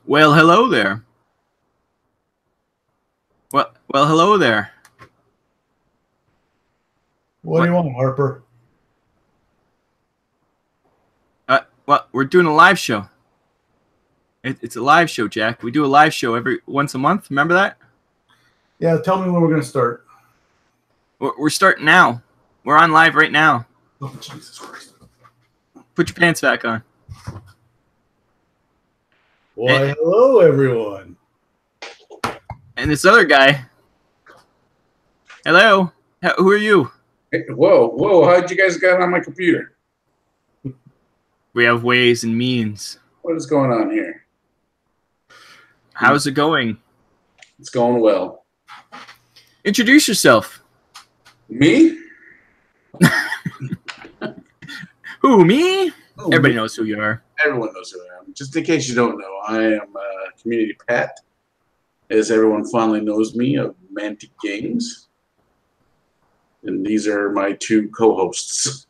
Well, hello there. Well, hello there. What do you want, Harper? Well, we're doing a live show. It's a live show, Jack. We do a live show once a month. Remember that? Yeah, tell me when we're going to start. We're starting now. We're on live right now. Oh, Jesus Christ. Put your pants back on. Why, hello, everyone. And this other guy. Hello. Who are you? Hey, whoa. How'd you guys get on my computer? We have ways and means. What is going on here? How's it going? It's going well. Introduce yourself. Me? Who, me? Oh, Everybody me. knows who you are. Everyone knows who I am. Just in case you don't know, I am Community Pat, as everyone fondly knows me, of Mantic Games. And these are my two co-hosts.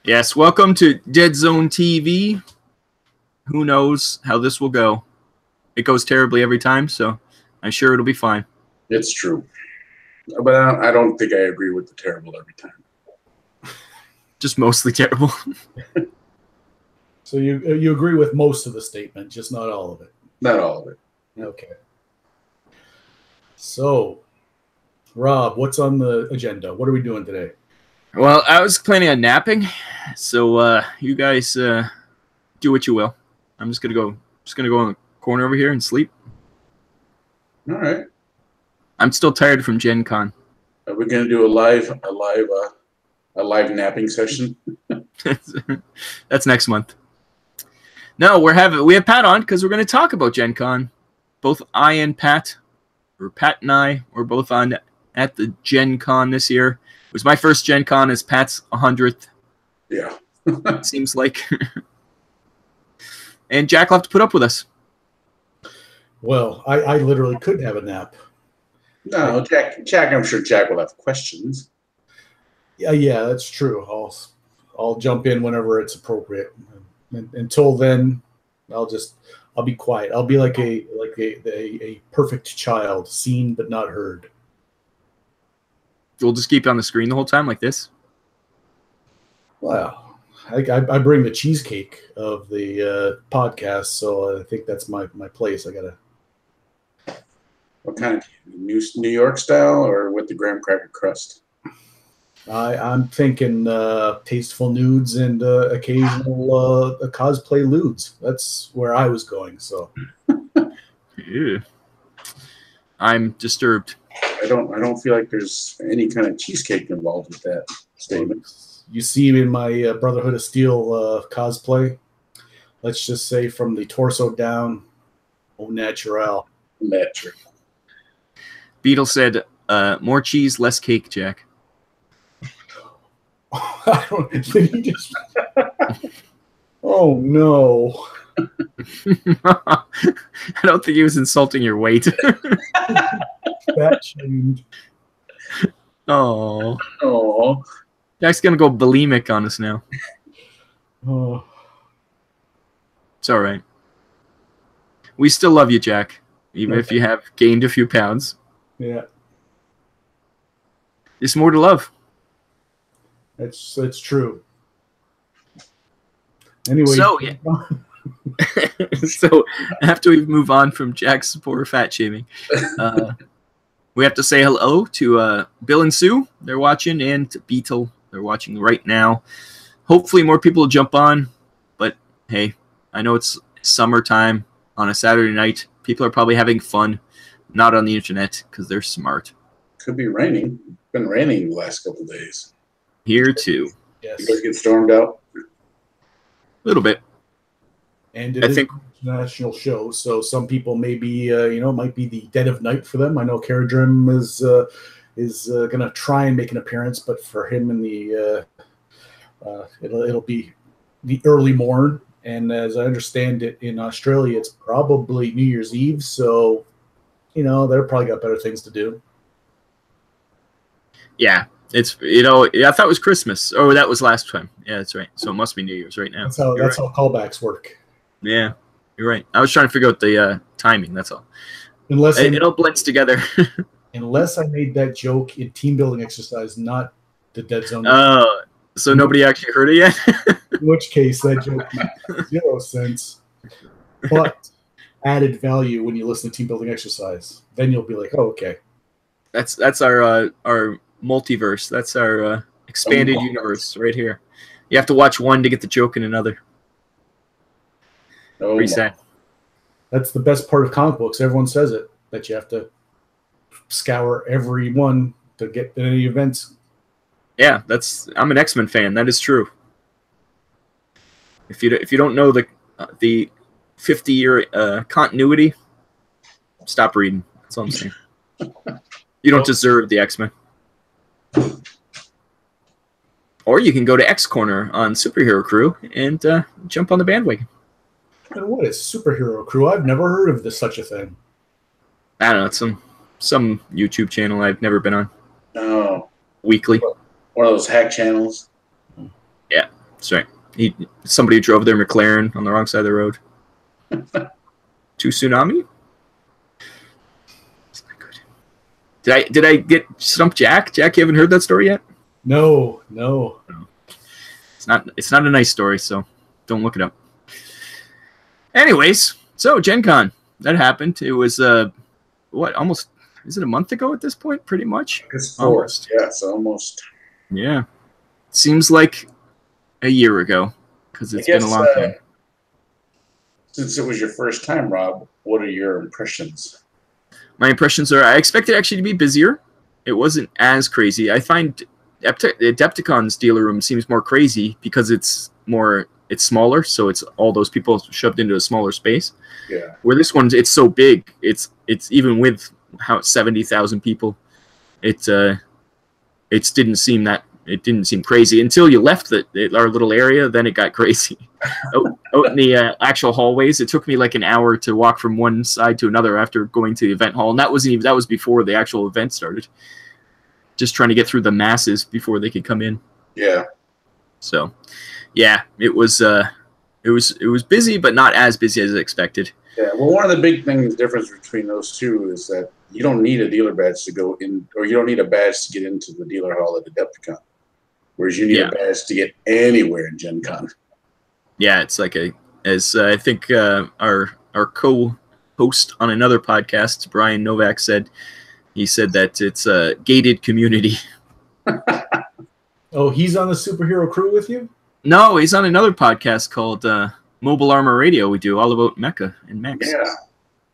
Yes, welcome to Deadzone TV. Who knows how this will go? It goes terribly every time, so I'm sure it'll be fine. It's true. But I don't think I agree with the terrible every time. Just mostly terrible. So you agree with most of the statement, just not all of it. Not all of it. Okay. So, Rob, what's on the agenda? What are we doing today? Well, I was planning on napping, so you guys do what you will. I'm just gonna go in the corner over here and sleep. All right. I'm still tired from Gen Con. Are we going to do a live napping session? That's next month. No, we have Pat on because we're going to talk about Gen Con. Both I and Pat, or Pat and I, were both on at the Gen Con this year. It was my first Gen Con as Pat's 100th. Yeah. Seems like. And Jack will have to put up with us. Well, I literally could have a nap. No, Jack. I'm sure Jack will have questions. Yeah, that's true. I'll jump in whenever it's appropriate. Until then, I'll be quiet. I'll be like a perfect child, seen but not heard. We'll just keep it on the screen the whole time like this. Wow. I bring the cheesecake of the podcast, so I think that's my place. I gotta. What kind of New York style or with the graham cracker crust? I'm thinking tasteful nudes and occasional cosplay lewds. That's where I was going. So, Ew. I'm disturbed. I don't feel like there's any kind of cheesecake involved with that statement. You see in my Brotherhood of Steel cosplay, let's just say from the torso down, au naturel. Natural. Beetle said, more cheese, less cake, Jack. I don't think he just. Oh no! I don't think he was insulting your weight. That changed. Oh, Jack's gonna go bulimic on us now. Oh. It's all right. We still love you, Jack, even if you have gained a few pounds. Yeah, There's more to love. that's true. Anyway, So yeah. So after we move on from Jack's poor fat shaming, we have to say hello to Bill and Sue. They're watching, and to Beetle. They're watching right now. Hopefully more people will jump on, but hey, I know it's summertime on a Saturday night. People are probably having fun, not on the internet because they're smart. Could be raining. It's been raining the last couple of days. Here too. yes, You guys get stormed out? A little bit. and it I is think- an international show, so some people may be, it might be the dead of night for them. I know Caradrim is going to try and make an appearance, but for him in the it'll be the early morn. And as I understand it, in Australia, it's probably New Year's Eve, so they're probably got better things to do. Yeah, it's I thought it was Christmas. Oh, that was last time. Yeah, that's right. So it must be New Year's right now. That's how callbacks work. Yeah, You're right. I was trying to figure out the timing. That's all. Unless it all blends together. Unless I made that joke in team building exercise, not the Deadzone. Oh, so nobody actually heard it yet? In which case, that joke makes 0 sense, but added value when you listen to team building exercise. Then you'll be like, oh, okay. That's our multiverse. That's our expanded universe right here. You have to watch one to get the joke in another. Oh, Pretty sad. That's the best part of comic books. Everyone says it, that you have to scour every one to get any events. Yeah, I'm an X-Men fan. That is true. If you don't know the 50-year continuity, stop reading. That's all I'm saying. You don't deserve the X-Men. Or you can go to X Corner on Superhero Crew and jump on the bandwagon. And what is Superhero Crew? I've never heard of this such a thing. I don't know. It's some YouTube channel I've never been on. Oh. Weekly. One of those hack channels. Yeah, that's right. Somebody drove their McLaren on the wrong side of the road. To tsunami? That's not good. Did I get Stump Jack? Jack, you haven't heard that story yet? No. It's not a nice story, so don't look it up. Anyways, so Gen Con, that happened. It was almost, is it a month ago at this point? Pretty much. It's almost. Yes, almost. Yeah. Seems like a year ago because it's been a long time. Since it was your first time, Rob, what are your impressions? My impressions are I expected actually to be busier. It wasn't as crazy. I find Adepticon's dealer room seems more crazy because it's smaller, so it's all those people shoved into a smaller space. Yeah. Where this one, it's so big. It's even with how 70,000 people, it didn't seem crazy until you left our little area. Then it got crazy. out in the actual hallways, it took me like an hour to walk from one side to another after going to the event hall, and that was before the actual event started. Just trying to get through the masses before they could come in. Yeah. So, yeah, it was busy, but not as busy as expected. Yeah. Well, one of the big difference between those two is that you don't need a dealer badge to go in, or you don't need a badge to get into the dealer hall at Adepticon, whereas you need a badge to get anywhere in Gen Con. Yeah, it's like as I think our co-host on another podcast, Brian Novak, said. He said that it's a gated community. Oh, he's on the Superhero Crew with you? No, he's on another podcast called Mobile Armor Radio. We do all about mecha and mechs. Yeah.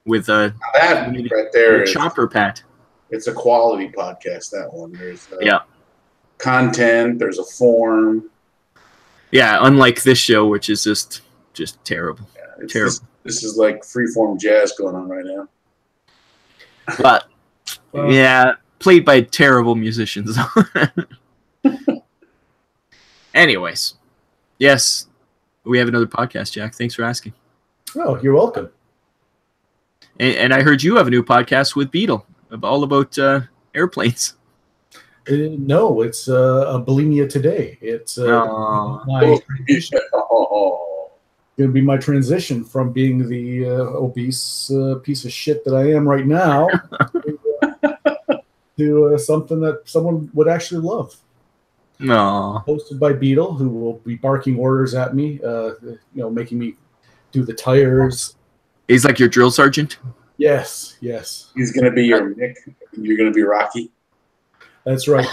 With that right there, Chopper Pat. It's a quality podcast. That one. There's content. There's a form. Yeah, unlike this show, which is just terrible. Yeah, terrible. This is like freeform jazz going on right now. But. Yeah, played by terrible musicians. Anyways, yes, we have another podcast, Jack. Thanks for asking. Oh, you're welcome. And I heard you have a new podcast with Beetle, all about airplanes. No, it's a bulimia today. It's going to be my transition from being the obese piece of shit that I am right now to something that someone would actually love. No. Hosted by Beetle, who will be barking orders at me, making me do the tires. He's like your drill sergeant? Yes. He's going to be your Mick, and you're going to be Rocky. That's right.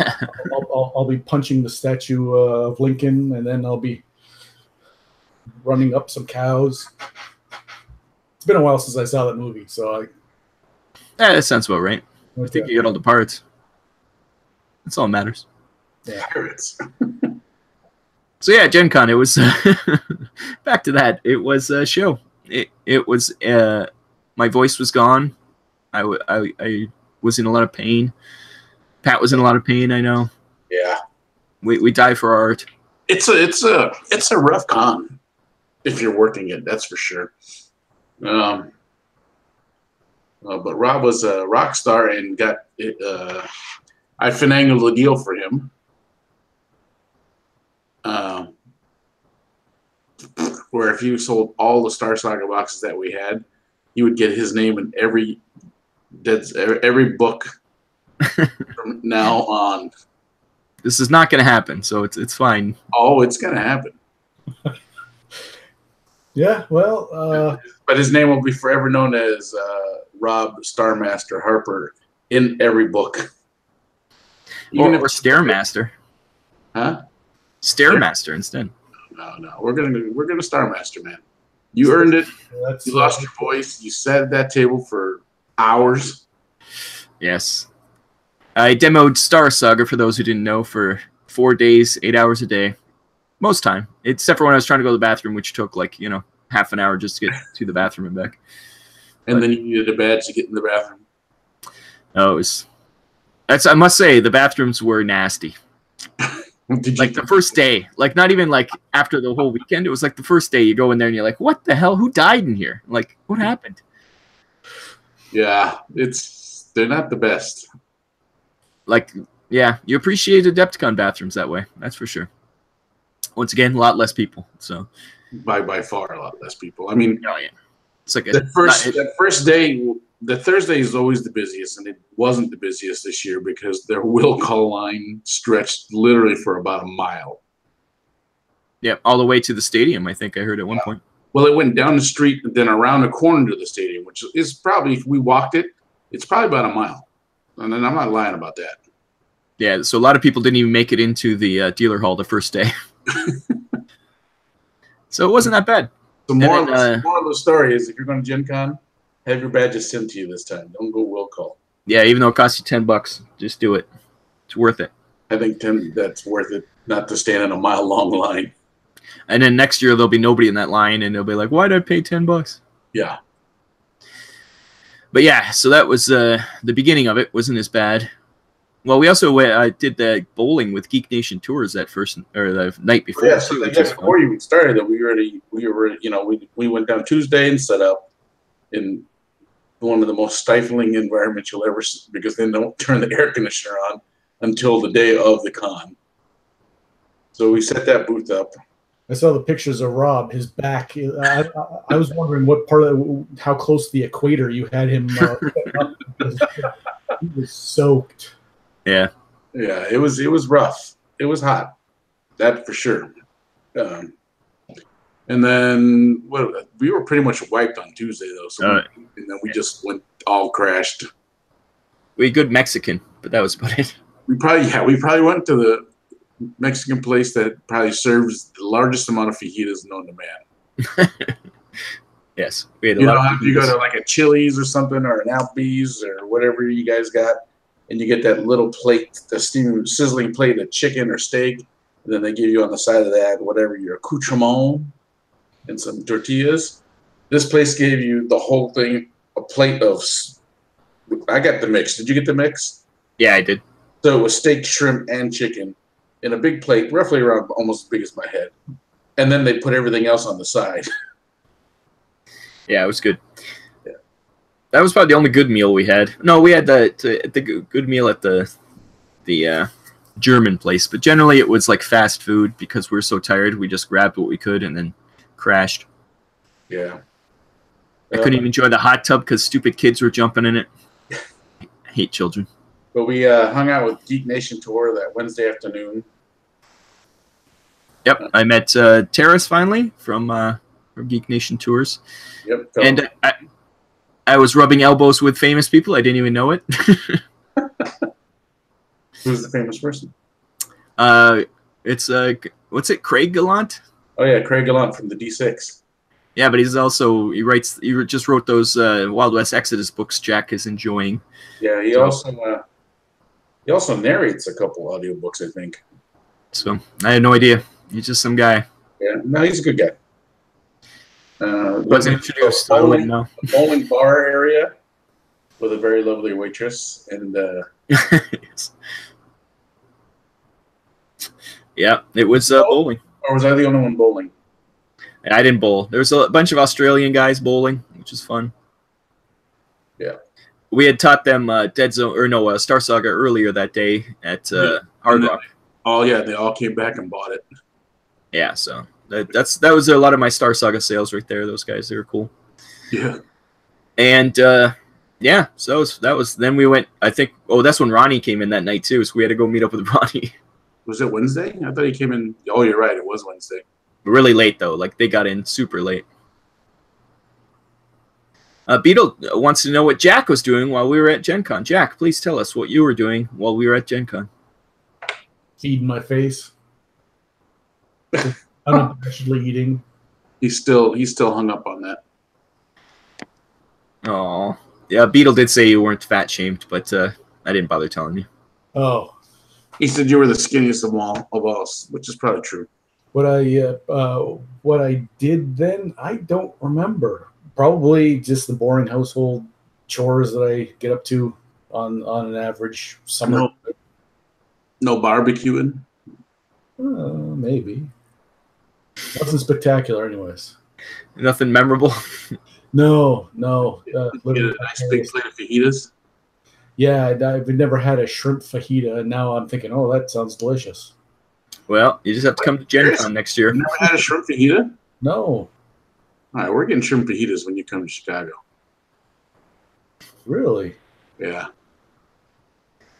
I'll be punching the statue of Lincoln, and then I'll be running up some cows. It's been a while since I saw that movie, so that sounds about right. I think you get all the parts. That's all that matters. Yeah. Pirates. So yeah, Gen Con, it was back to that. It was a show. It was my voice was gone. I was in a lot of pain. Pat was in a lot of pain, I know. Yeah. We die for art. It's a rough con if you're working it, that's for sure. But Rob was a rock star and got it. I finagled a deal for him. where if you sold all the Star Saga boxes that we had, you would get his name in every book from now on. This is not going to happen, so it's fine. Oh, it's going to happen. Yeah, well, but his name will be forever known as Rob Starmaster Harper in every book. Or Stairmaster. Huh? Stairmaster instead. No, we're gonna Starmaster, man. You earned it. You lost your voice. You sat at that table for hours. Yes. I demoed Star Saga, for those who didn't know, for 4 days, 8 hours a day. Most time. Except for when I was trying to go to the bathroom, which took like, half an hour just to get to the bathroom and back. And then you needed a badge to get in the bathroom. Oh, I must say, the bathrooms were nasty. Like the first day. Like not even like after the whole weekend. It was like the first day you go in there and you're like, what the hell? Who died in here? Like, what happened? Yeah, they're not the best. Like, yeah, you appreciate Adepticon bathrooms that way. That's for sure. Once again, a lot less people. So by far a lot less people. I mean, oh yeah, it's like that first day. The Thursday is always the busiest, and it wasn't the busiest this year because their will call line stretched literally for about a mile. Yeah, all the way to the stadium. I think I heard at one point. Well, it went down the street, then around the corner to the stadium, which is probably, if we walked it, it's probably about a mile. And then I'm not lying about that. Yeah, so a lot of people didn't even make it into the dealer hall the first day. So it wasn't that bad. The moral of the story is if you're going to Gen Con, have your badges sent to you this time. Don't go will call. Yeah, even though it costs you $10, just do it. It's worth it. I think that's worth it, not to stand in a mile-long line. And then next year there'll be nobody in that line, and they'll be like, "Why did I pay $10?" Yeah. But yeah, so that was the beginning of it. Wasn't as bad. Well, we also did the bowling with Geek Nation Tours the night before. Yeah, so the day before you started, we went down Tuesday and set up in one of the most stifling environments you'll ever see, because they don't turn the air conditioner on until the day of the con. So we set that booth up. I saw the pictures of Rob. His back. I was wondering what part of how close to the equator you had him. He was soaked. Yeah. Yeah, it was rough. It was hot, that for sure. And then we were pretty much wiped on Tuesday though. So and then we just went all crashed. We had good Mexican, but that was about it. We probably went to the Mexican place that probably serves the largest amount of fajitas known to man. Yes, we had you go to like a Chili's or something, or an Applebee's or whatever you guys got, and you get that little plate, the sizzling plate of chicken or steak, and then they give you on the side of that whatever your accoutrement and some tortillas. This place gave you the whole thing, a plate of. I got the mix. Did you get the mix? Yeah, I did. So it was steak, shrimp, and chicken in a big plate, roughly around almost as big as my head. And then they put everything else on the side. Yeah, it was good. Yeah. That was probably the only good meal we had. No, we had the good meal at the German place, but generally it was like fast food because we were so tired. We just grabbed what we could and then crashed. Yeah. I couldn't even enjoy the hot tub because stupid kids were jumping in it. I hate children. But we hung out with Geek Nation Tour that Wednesday afternoon. Yep, I met Terrace finally from Geek Nation Tours. Yep. And I was rubbing elbows with famous people. I didn't even know it. Who's the famous person? It's what's it? Craig Gallant? Oh yeah, Craig Gallant from the D6. Yeah, but he just wrote those Wild West Exodus books Jack is enjoying. Yeah, he also narrates a couple audiobooks, I think. So I had no idea. He's just some guy. Yeah, no, he's a good guy. Wasn't introduced. I wouldn't know. A bowling bar area with a very lovely waitress, and yes. Yeah, it was bowling. Or was I the only one bowling? I didn't bowl. There was a bunch of Australian guys bowling, which is fun. Yeah. We had taught them Star Saga earlier that day at Hard Rock. Oh yeah, they all came back and bought it. Yeah, so That was a lot of my Star Saga sales right there. Those guys, they were cool. Yeah. And yeah, so that was. Then we went. I think. Oh, that's when Ronnie came in that night too. So we had to go meet up with Ronnie. Was it Wednesday? I thought he came in. Oh, you're right. It was Wednesday. Really late though. Like they got in super late. Beetle wants to know what Jack was doing while we were at Gen Con. Jack, please tell us what you were doing while we were at Gen Con. Feeding my face. Unabashedly eating. He's still hung up on that. Oh, yeah. Beetle did say you weren't fat shamed, but I didn't bother telling you. Oh, He said you were the skinniest of all, which is probably true. what I did then, I don't remember. Probably just the boring household chores that I get up to on an average summer. No barbecuing. Maybe. Nothing spectacular, anyways. Nothing memorable. No. Get a nice big plate of fajitas. Yeah, I've never had a shrimp fajita, and now I'm thinking, oh, that sounds delicious. Well, you just have to come to Gen Con next year. You never had a shrimp fajita? No. All right, we're getting shrimp fajitas when you come to Chicago. Really? Yeah.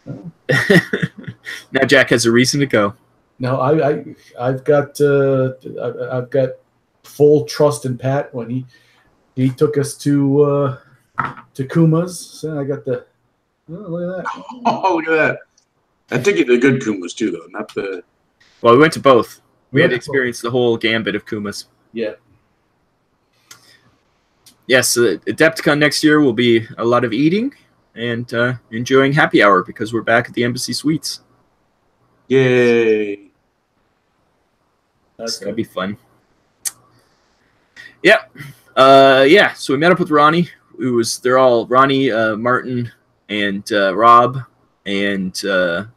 Now Jack has a reason to go. No, I've got full trust in Pat when he took us to Kuma's. So I got the look at that. Oh, look at that. I think you did good Kumas too, though, not the. Well, we went to both. We had to experience the whole gambit of Kuma's. Yeah. Yes, Adepticon next year will be a lot of eating and enjoying happy hour because we're back at the Embassy Suites. Yay! That's gonna be fun. Yeah, yeah. So we met up with Ronnie. They're all Ronnie, Martin, and Rob, and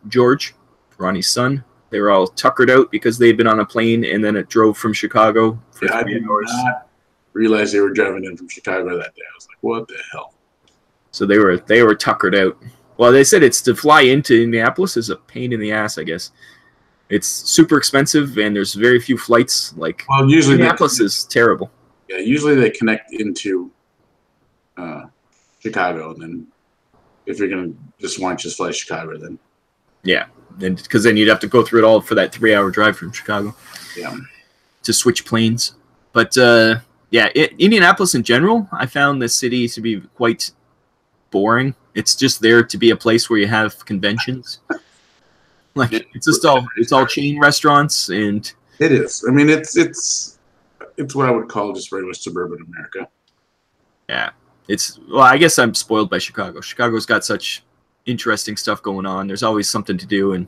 George, Ronnie's son. They were all tuckered out because they'd been on a plane and then it drove from Chicago for 3 hours. I did not realize they were driving in from Chicago that day. I was like, what the hell? So they were tuckered out. Well, they said it's to fly into Indianapolis is a pain in the ass, I guess. It's super expensive and there's very few flights. Usually Indianapolis is terrible. Yeah, usually they connect into Chicago, and then if you're gonna just fly Chicago, then yeah, and because then you'd have to go through it all for that 3-hour drive from Chicago. Yeah, to switch planes. But yeah, Indianapolis in general, I found the city to be quite boring. It's just there to be a place where you have conventions. It's all chain restaurants, and it is. I mean, it's what I would call just regular suburban America. Yeah, well, I guess I'm spoiled by Chicago. Chicago's got such interesting stuff going on. There's always something to do, and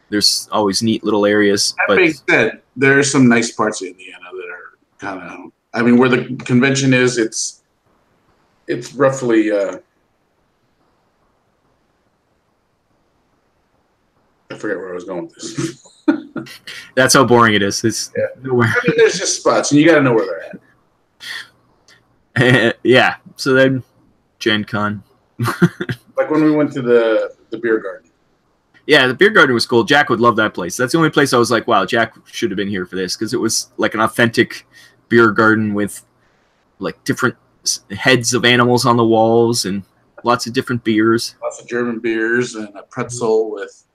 there's always neat little areas. That being said, there are some nice parts of Indiana that are kind of. I mean, where the convention is, it's roughly. I forget where I was going with this. That's how boring it is. It's nowhere. I mean, there's just spots, and you got to know where they're at. Yeah. So then, Gen Con. Like when we went to the beer garden. Yeah, the beer garden was cool. Jack would love that place. That's the only place I was like, wow, Jack should have been here for this, because it was like an authentic beer garden with like different heads of animals on the walls and lots of different beers. Lots of German beers and a pretzel with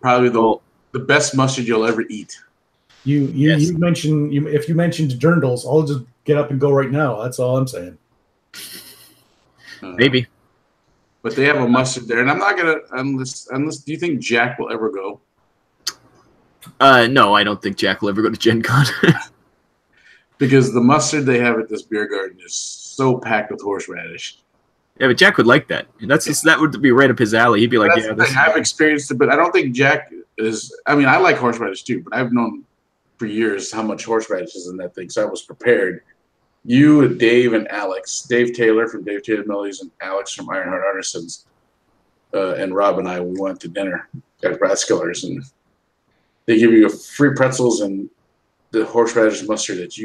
probably the best mustard you'll ever eat. You mentioned if you mentioned dirndls, I'll just get up and go right now. That's all I'm saying. Maybe. But they have a mustard there, and I'm not gonna unless. Do you think Jack will ever go? No, I don't think Jack will ever go to Gen Con. Because the mustard they have at this beer garden is so packed with horseradish. Yeah, but Jack would like that. That would be right up his alley. He'd be like, "Yeah, I've experienced it, but I don't think Jack is. I mean, I like horseradish too, but I've known for years how much horseradish is in that thing, so I was prepared. You and Dave and Alex, Dave Taylor from Dave Taylor Millies and Alex from Ironheart Artisans, and Rob and I, we went to dinner at Rathskiller's, and they give you free pretzels and the horseradish mustard that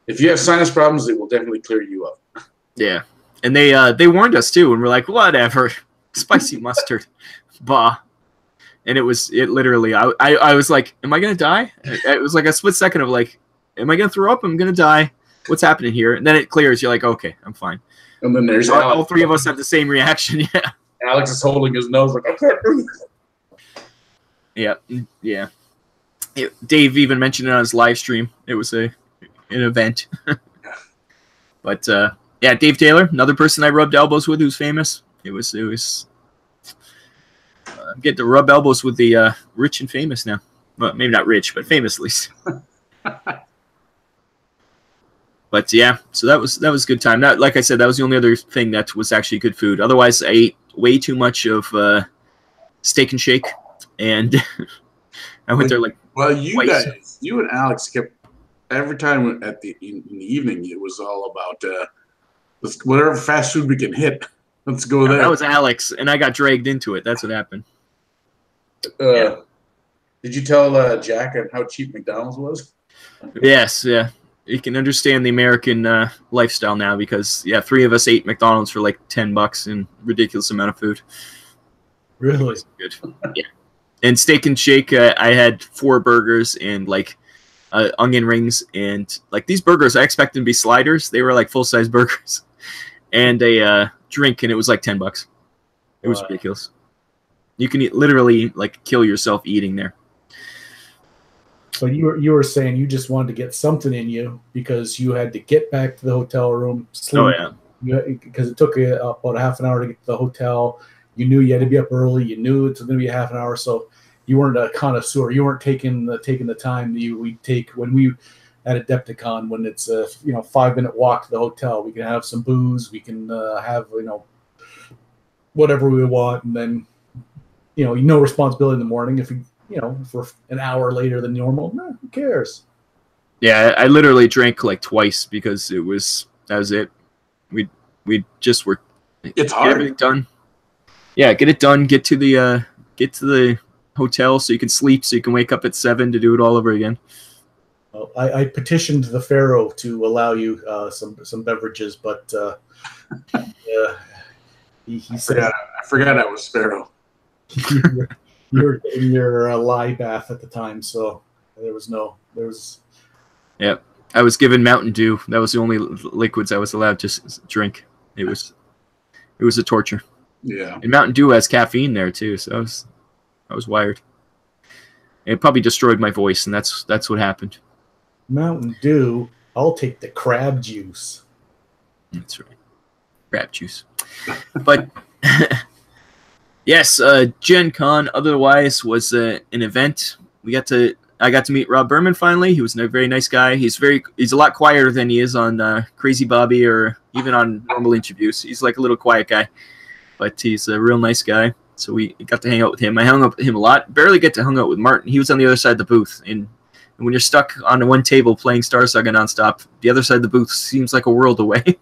if you have sinus problems, it will definitely clear you up. Yeah, and they warned us too, and we're like, whatever, spicy mustard, bah. And it literally, I was like, am I going to die? It was like a split second of like, am I going to throw up? I'm going to die. What's happening here? And then it clears. You're like, okay, I'm fine. And then there's all three of us have the same reaction. Yeah. Alex is holding his nose like, I can't breathe. Yeah. Yeah. Dave even mentioned it on his live stream. It was an event. But yeah, Dave Taylor, another person I rubbed elbows with who's famous. It was I'm getting to rub elbows with the rich and famous now. Well, maybe not rich, but famous at least. But yeah, so that was a good time. That, like I said, that was the only other thing that was actually good food. Otherwise, I ate way too much of Steak and Shake, and I went there like. Well, you twice. guys, you and Alex kept every time in the evening. It was all about whatever fast food we can hit. Let's go there. That was Alex, and I got dragged into it. That's what happened. Yeah. Did you tell Jack how cheap McDonald's was? Yes, yeah. You can understand the American lifestyle now because, yeah, 3 of us ate McDonald's for like $10 and ridiculous amount of food. Really? Good. Yeah. And Steak and Shake, I had 4 burgers and like onion rings. And like these burgers, I expected to be sliders. They were like full-size burgers. And a drink, and it was like $10. It was ridiculous. You can literally like kill yourself eating there. So you were saying you just wanted to get something in you because you had to get back to the hotel room, sleep. Oh yeah. Because it took you about a half an hour to get to the hotel. You knew you had to be up early. You knew it's going to be a half an hour, so you weren't a connoisseur. You weren't taking the time that we take when we at Adepticon, when it's a 5-minute walk to the hotel. We can have some booze. We can have whatever we want, and then no responsibility in the morning. If if we're an hour later than normal, who cares? Yeah, I literally drank like twice because that was it. We just were. It's hard. Get everything done. Yeah, get it done. Get to the hotel so you can sleep, so you can wake up at 7 to do it all over again. Well, I petitioned the Pharaoh to allow you some beverages, but he said I forgot I was Pharaoh. You were in your lie bath at the time, so there was. Yeah, I was given Mountain Dew. That was the only liquids I was allowed to drink. It was a torture. Yeah, and Mountain Dew has caffeine there too, so I was wired. It probably destroyed my voice, and that's what happened. Mountain Dew. I'll take the crab juice. That's right, crab juice. But. Yes, Gen Con otherwise was an event. I got to meet Rob Berman finally. He was a very nice guy. He's a lot quieter than he is on Crazy Bobby or even on normal interviews. He's like a little quiet guy, but he's a real nice guy. So we got to hang out with him. I hung out with him a lot. Barely get to hang out with Martin. He was on the other side of the booth. And when you're stuck on one table playing Star Saga nonstop, the other side of the booth seems like a world away.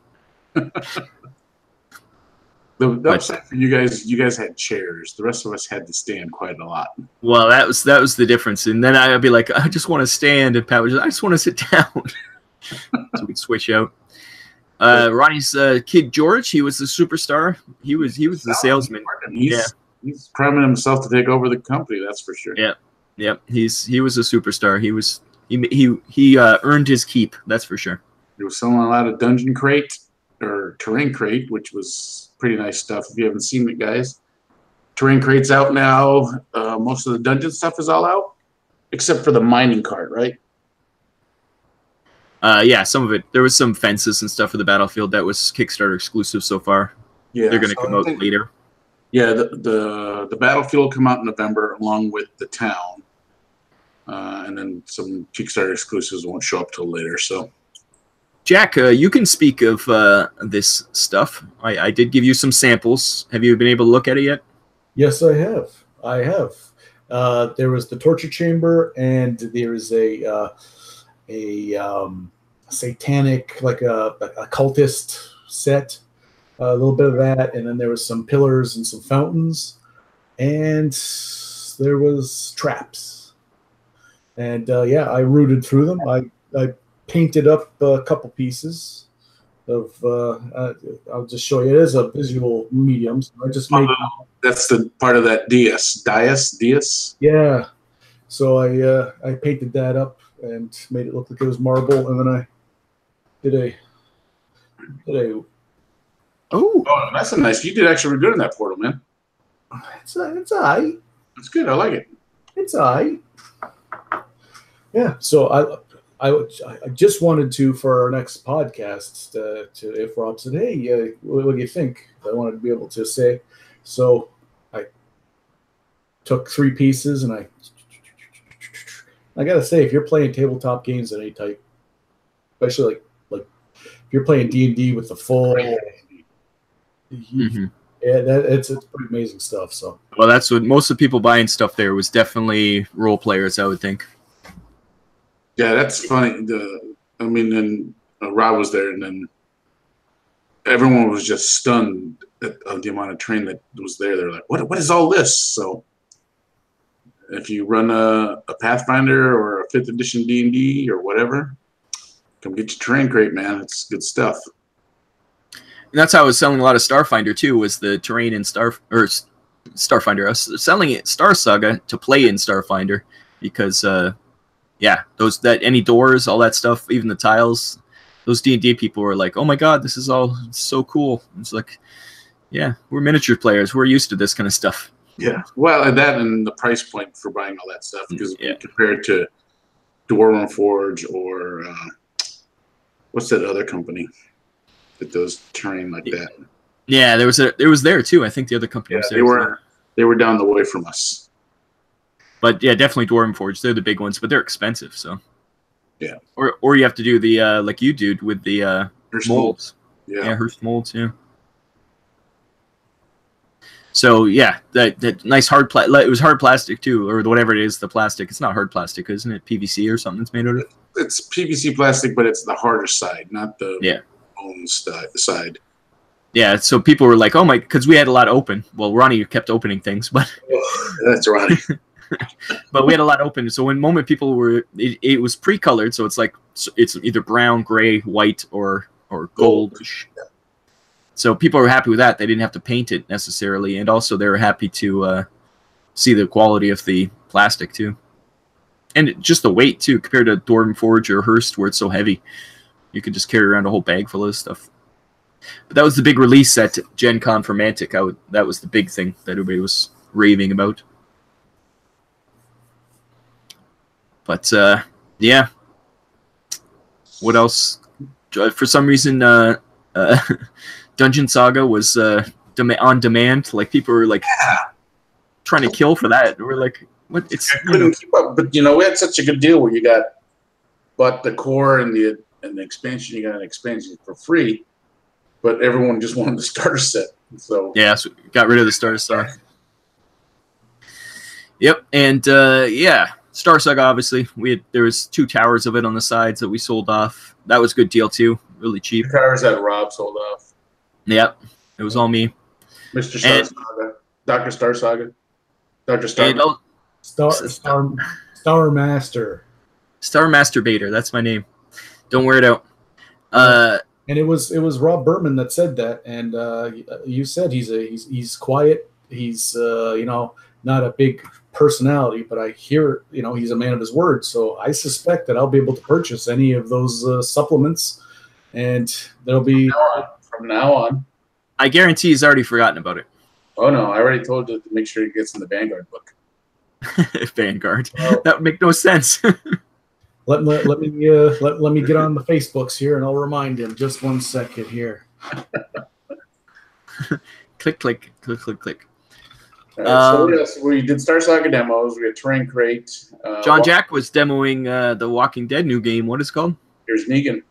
The upside for you guys had chairs. The rest of us had to stand quite a lot. Well, that was the difference. And then I'd be like, I just want to stand, and Pat was I just want to sit down. So we'd switch out. Ronnie's kid George, he was the superstar. He was the salesman. He's priming himself to take over the company. That's for sure. Yeah. He was a superstar. He earned his keep. That's for sure. He was selling a lot of Dungeon Crate or Terrain Crate, which was pretty nice stuff. If you haven't seen it, guys, Terrain Crate's out now. Most of the dungeon stuff is all out, except for the mining cart, right? Yeah, some of it. There was some fences and stuff for the battlefield that was Kickstarter exclusive so far. Yeah, they're going to come out later. Yeah, the battlefield will come out in November along with the town, and then some Kickstarter exclusives won't show up till later. So. Jack, you can speak of this stuff. I did give you some samples. Have you been able to look at it yet? Yes, I have. There was the torture chamber, and there is a satanic, like a cultist set. A little bit of that, and then there was some pillars and some fountains, and there was traps. And I rooted through them. I painted up a couple pieces, I'll just show you. It is a visual medium. So I just made. That's the part of that dais. Yeah. So I painted that up and made it look like it was marble, and then I did a. Oh, that's a nice. You did actually good in that portal, man. It's alright. It's good. I like it. It's alright. Yeah. So I just wanted to, for our next podcast, to if Rob said, "Hey, what do you think?" I wanted to be able to say. So I took 3 pieces, and I gotta say, if you're playing tabletop games of any type, especially like if you're playing D&D with the full, yeah, it's pretty amazing stuff. So, well, that's what most of the people buying stuff there was definitely role players, I would think. Yeah, that's funny. And Rob was there, and then everyone was just stunned at the amount of train that was there. They're like, "What is all this?" So, if you run a Pathfinder or a 5th edition D&D or whatever, come get your terrain crate, man. It's good stuff. And that's how I was selling a lot of Starfinder too. Was the terrain in Starfinder? I was selling it Star Saga to play in Starfinder because. Yeah, any doors, all that stuff, even the tiles, those D&D people were like, "Oh my god, this is all so cool." It's like, yeah, we're miniature players. We're used to this kind of stuff. Yeah, well, and the price point for buying all that stuff, because compared to Dwarven Forge or what's that other company that does terrain like that? Yeah, there was there too. I think the other company was there. They were down the way from us. But yeah, definitely Dwarven Forge. They're the big ones, but they're expensive. So yeah, or you have to do the like you did with the Hearst molds. Yeah, Hearst molds. Yeah. So yeah, that nice hard it was hard plastic too, or whatever it is. The plastic. It's not hard plastic, isn't it? PVC or something it's made out of. It's PVC plastic, but it's the harder side, not the bone side. Yeah, so people were like, "Oh my," because we had a lot open. Well, Ronnie kept opening things, but that's Ronnie. But we had a lot open, so when moment people were, it was pre-colored, so it's like it's either brown, gray, white, or gold. Yeah. So people were happy with that. They didn't have to paint it necessarily, and also they were happy to see the quality of the plastic too, and just the weight too, compared to Dwarven Forge or Hearst, where it's so heavy. You could just carry around a whole bag full of stuff. But that was the big release at Gen Con for Mantic. That was the big thing that everybody was raving about. But yeah, what else? For some reason, Dungeon Saga was on demand. Like people were like trying to kill for that. We're like, what? It's couldn't keep up. But we had such a good deal where you bought the core and the expansion. You got an expansion for free, but everyone just wanted the starter set. So yeah, so we got rid of the starter set. Yep, and yeah. Star Saga, obviously, there was 2 towers of it on the sides that we sold off. That was a good deal too, really cheap. The towers that Rob sold off. Yep, it was all me. Mr. Star Saga, Dr. Star Saga, Dr. Star Master. Star Masturbator. That's my name. Don't wear it out. And it was Rob Berman that said that, and you said he's quiet. He's not a big personality, but I hear he's a man of his word. So I suspect that I'll be able to purchase any of those supplements, and there'll be from now on. I guarantee he's already forgotten about it. Oh no, I already told you to make sure he gets in the Vanguard book. Vanguard. That would make no sense. Let me get on the Facebooks here, and I'll remind him. Just 1 second here. Click, click, click, click, click. So yes, we did Star Saga demos. We had Terrain Crate. John Jack was demoing the Walking Dead new game. What is it called? Here's Negan.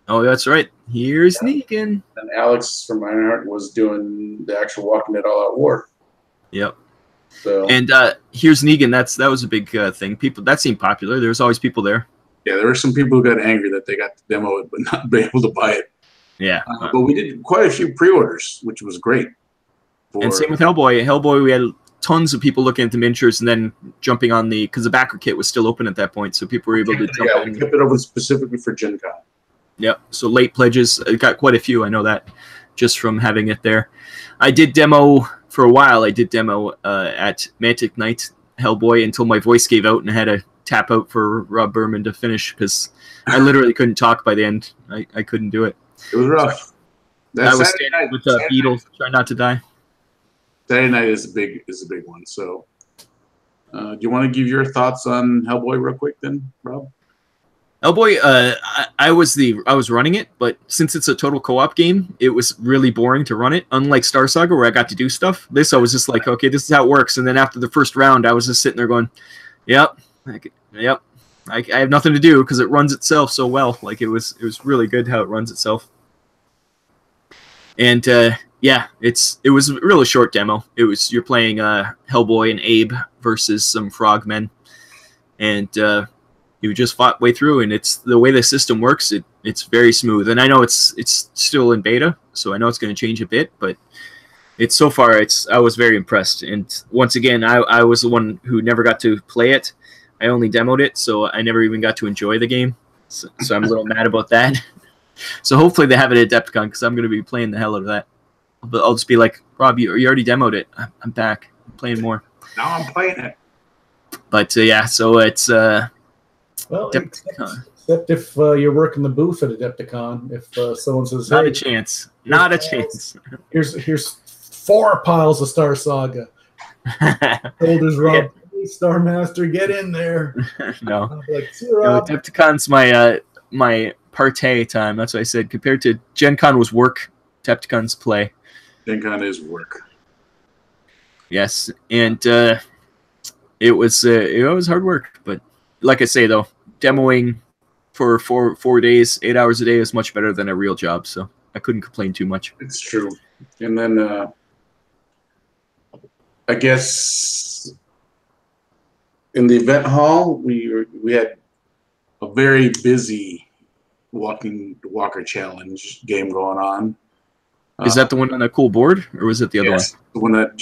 Oh, that's right. Here's Negan. And Alex from Ironheart was doing the actual Walking Dead All Out War. Yep. So and here's Negan. That was a big thing. People that seemed popular. There was always people there. Yeah, there were some people who got angry that they got to demo it but not be able to buy it. Yeah. But we did quite a few pre-orders, which was great. And same with Hellboy. Hellboy, we had tons of people looking at the miniatures and then jumping on because the backer kit was still open at that point, so people were able to jump in. We kept it open specifically for Gen Con. Yep. So late pledges. I got quite a few. I know that just from having it there. I did demo for a while. I did demo at Mantic Night Hellboy until my voice gave out and I had to tap out for Rob Berman to finish because I literally couldn't talk by the end. I couldn't do it. It was rough. I was standing with the Beatles, trying not to die. Saturday night is a big one. So, do you want to give your thoughts on Hellboy real quick, then, Rob? Hellboy, I was running it, but since it's a total co-op game, it was really boring to run it. Unlike Star Saga, where I got to do stuff, this I was just like, okay, this is how it works. And then after the first round, I was just sitting there going, yep, I have nothing to do because it runs itself so well. Like it was really good how it runs itself. And yeah, it was a really short demo. It was you're playing Hellboy and Abe versus some frogmen, and you just fought way through. And it's the way the system works. It's very smooth. And I know it's still in beta, so I know it's going to change a bit, but it's so far I was very impressed. And once again, I was the one who never got to play it. I only demoed it, so I never even got to enjoy the game. So I'm a little mad about that. So hopefully they have it at Adepticon because I'm going to be playing the hell out of that. But I'll just be like, Rob, you already demoed it. I'm back. I'm playing more. Now I'm playing it. But yeah, so it's well, except if you're working the booth at Adepticon, if someone says, not hey, a chance, not a chance. Here's 4 piles of Star Saga. Shoulders, Rob. Yeah. Star Master, get in there. No, like, no, Adepticon's my partay time. That's what I said. Compared to Gen Con was work, Adepticon's play. Gen Con is work. Yes, and it was hard work, but like I say though, demoing for 4 days, 8 hours a day is much better than a real job. So I couldn't complain too much. It's true. And then I guess in the event hall, we had a very busy Walker Challenge game going on. Is that the one on a cool board, or was it the other one? The one that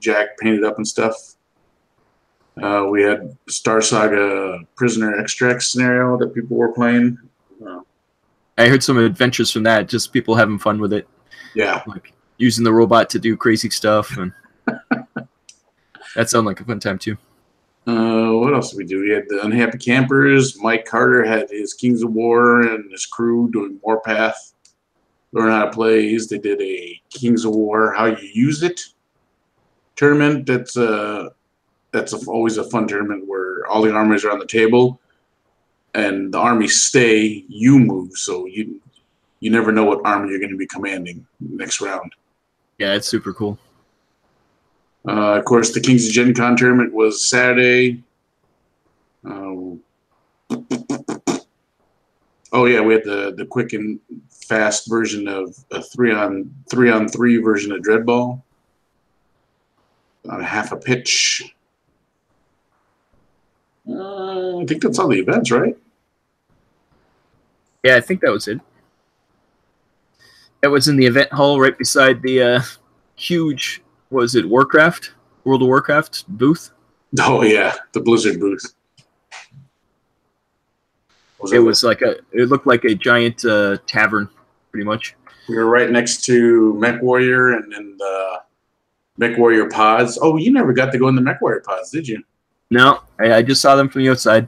Jack painted up and stuff. We had Star Saga Prisoner Extract scenario that people were playing. I heard some adventures from that, just people having fun with it. Yeah. Like using the robot to do crazy stuff. And that sounded like a fun time, too. What else did we do? We had the Unhappy Campers. Mike Carter had his Kings of War and his crew doing Warpath. Learn how to play. They did a Kings of War, how you use it tournament. That's always a fun tournament where all the armies are on the table, and the armies stay. You move, so you never know what army you're going to be commanding next round. Yeah, it's super cool. Of course, the Kings of Gen Con tournament was Saturday. Oh yeah, we had the quick and fast version of a 3-on-3 version of Dreadball. On half a pitch. I think that's all the events, right? Yeah, I think that was it. That was in the event hall right beside the huge, was it Warcraft? World of Warcraft booth? Oh, yeah, the Blizzard booth. It looked like a giant tavern, pretty much. We were right next to Mech Warrior and then the Mech Warrior pods. Oh, you never got to go in the Mech Warrior pods, did you? No, I just saw them from the outside.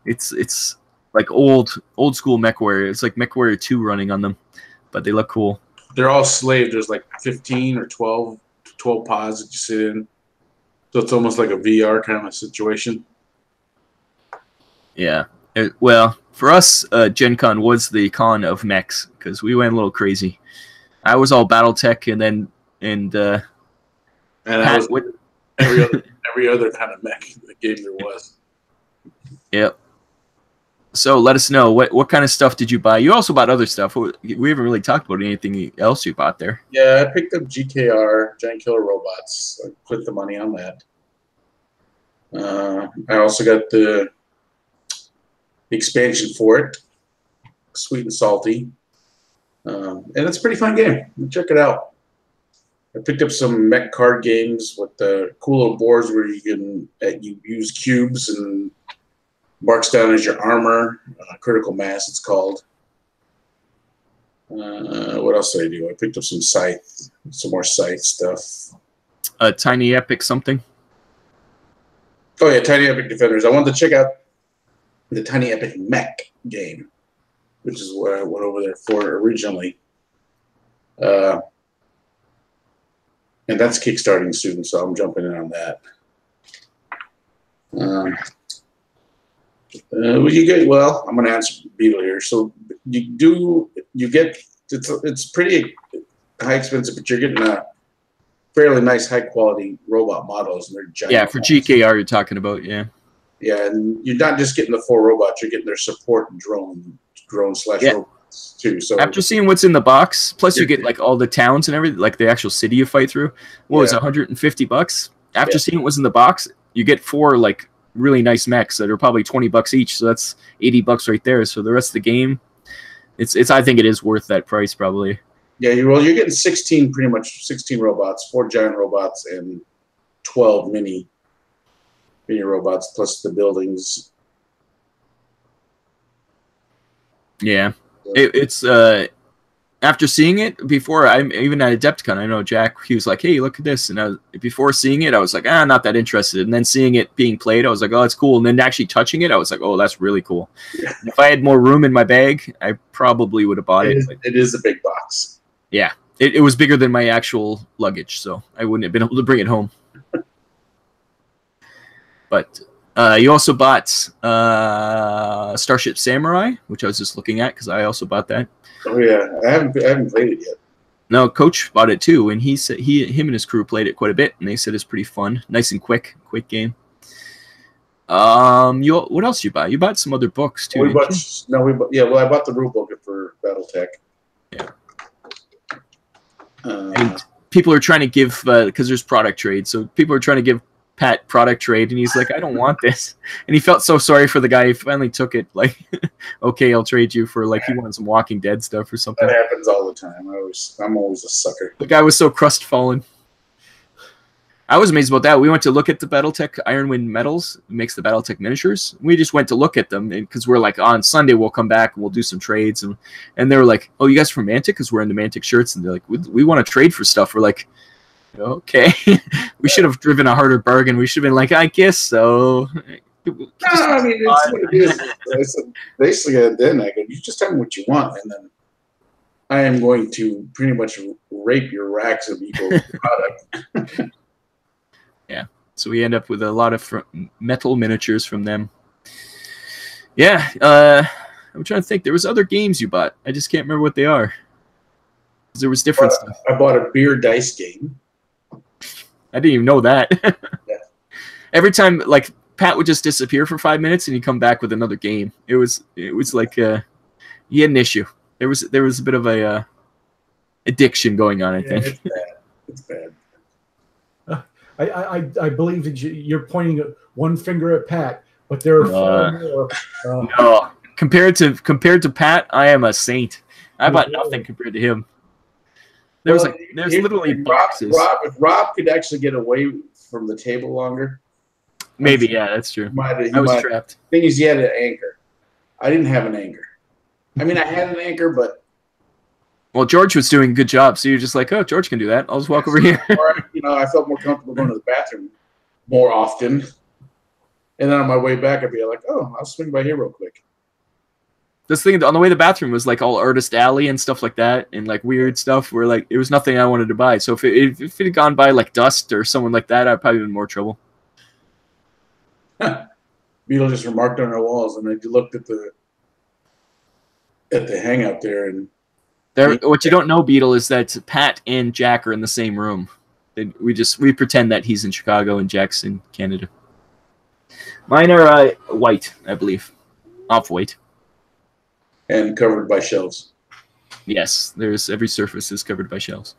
It's like old school Mech Warrior. It's like Mech Warrior 2 running on them, but they look cool. They're all slaved. There's like 15 or 12 pods that you sit in. So it's almost like a VR kind of a situation. Yeah. Well, for us, Gen Con was the con of mechs because we went a little crazy. I was all BattleTech, and I was every other kind of mech game there was. Yep. So let us know what kind of stuff did you buy? You also bought other stuff. We haven't really talked about anything else you bought there. Yeah, I picked up GKR, Giant Killer Robots. I put the money on that. I also got the expansion for it, Sweet and Salty, and it's a pretty fun game. Check it out. I picked up some mech card games with the cool little boards where you use cubes and marks down as your armor, critical mass it's called. What else did I do? I picked up some more Scythe stuff. Tiny Epic something. Oh yeah, Tiny Epic Defenders. I wanted to check out the Tiny Epic Mech game, which is what I went over there for originally. And that's kickstarting soon, so I'm jumping in on that. Well, I'm going to answer Beetle here. So you get it's pretty high expensive, but you're getting a fairly nice high quality robot models, and they're giant. Yeah, for GKR you're talking about, yeah. Yeah, and you're not just getting the 4 robots; you're getting their support drone slash robots too. So after seeing what's in the box, plus you get like all the towns and everything, like the actual city you fight through. What was it, $150? After seeing what was in the box, you get 4 like really nice mechs that are probably $20 each, so that's $80 right there. So the rest of the game, it's I think it is worth that price probably. Yeah, you're getting pretty much 16 robots, 4 giant robots, and 12 mini robots plus the buildings. Yeah, it's after seeing it before, I'm even at Adepticon. I know Jack. He was like, "Hey, look at this," and before seeing it, I was like, not that interested. And then seeing it being played, I was like, "Oh, that's cool." And then actually touching it, I was like, "Oh, that's really cool." Yeah. If I had more room in my bag, I probably would have bought it. It is a big box. Yeah, it was bigger than my actual luggage, so I wouldn't have been able to bring it home. But you also bought Starship Samurai, which I was just looking at because I also bought that. Oh yeah, I haven't played it yet. No, Coach bought it too, and he said him and his crew played it quite a bit, and they said it's pretty fun, nice and quick game. What else you buy? You bought some other books too. I bought the rule book for BattleTech. Yeah. And people are trying to give because there's product trade, so people are trying to give Pat product trade, and he's like, I don't want this, and he felt so sorry for the guy. He finally took it, like, okay, I'll trade you for, like, he wanted some Walking Dead stuff or something. That happens all the time. I'm always a sucker. The guy was so crestfallen. I was amazed about that. We went to look at the BattleTech Ironwind medals. It makes the BattleTech miniatures. We just went to look at them because we're like, on Sunday we'll come back and we'll do some trades, and they were like, oh, you guys from Mantic? Because we're in the Mantic shirts, and they're like, we want to trade for stuff. We're like, okay. We should have driven a harder bargain. We should have been like, I guess so. No, I mean, it's what it is. I said, basically, then I go, you just tell me what you want, and then I am going to pretty much rape your racks of eco product. Yeah, so we end up with a lot of metal miniatures from them. Yeah, I'm trying to think. There was other games you bought. I just can't remember what they are. There was different stuff. I bought a beer dice game. I didn't even know that. Yeah. Every time, like, Pat would just disappear for 5 minutes and he'd come back with another game. It was like he had an issue. There was a bit of a addiction going on, I think. It's bad. I believe that you're pointing one finger at Pat, but there are far more. No, compared to Pat, I am a saint. I bought nothing compared to him. There's literally boxes. If Rob could actually get away from the table longer, maybe, yeah, that's true. I was trapped. Thing is, he had an anchor. I didn't have an anchor. I mean, I had an anchor, but well, George was doing a good job, so you're just like, oh, George can do that. I'll just walk over here. Or, I felt more comfortable going to the bathroom more often, and then on my way back, I'd be like, oh, I'll swing by here real quick. This thing on the way to the bathroom was like all Artist Alley and stuff like that, and like weird stuff where like it was nothing I wanted to buy. So if it had gone by like Dust or someone like that, I'd probably been more trouble. Beetle just remarked on our walls, and I looked at the hangout there, and what you don't know, Beetle, is that Pat and Jack are in the same room. We pretend that he's in Chicago and Jack's in Canada. Mine are white, I believe, off-white. And covered by shelves. Yes, every surface is covered by shelves.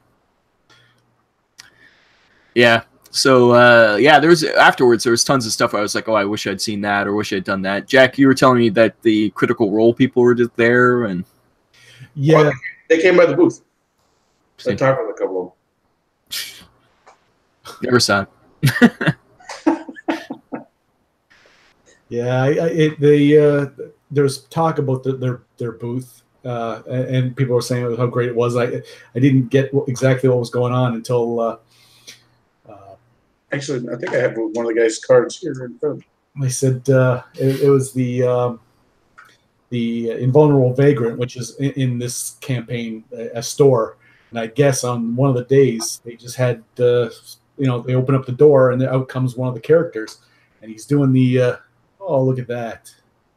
Yeah. So afterwards there was tons of stuff where I was like, oh, I wish I'd seen that or wish I'd done that. Jack, you were telling me that the Critical Role people were just there, and yeah, they came by the booth. I talked with a couple of them. Never saw it. Yeah, there's talk about their booth, and people were saying how great it was. I didn't get exactly what was going on until. Actually, I think I have one of the guy's cards here in front of me. They said it was the Invulnerable Vagrant, which is in this campaign a store, and I guess on one of the days they just had they open up the door and out comes one of the characters, and he's doing the oh, look at that,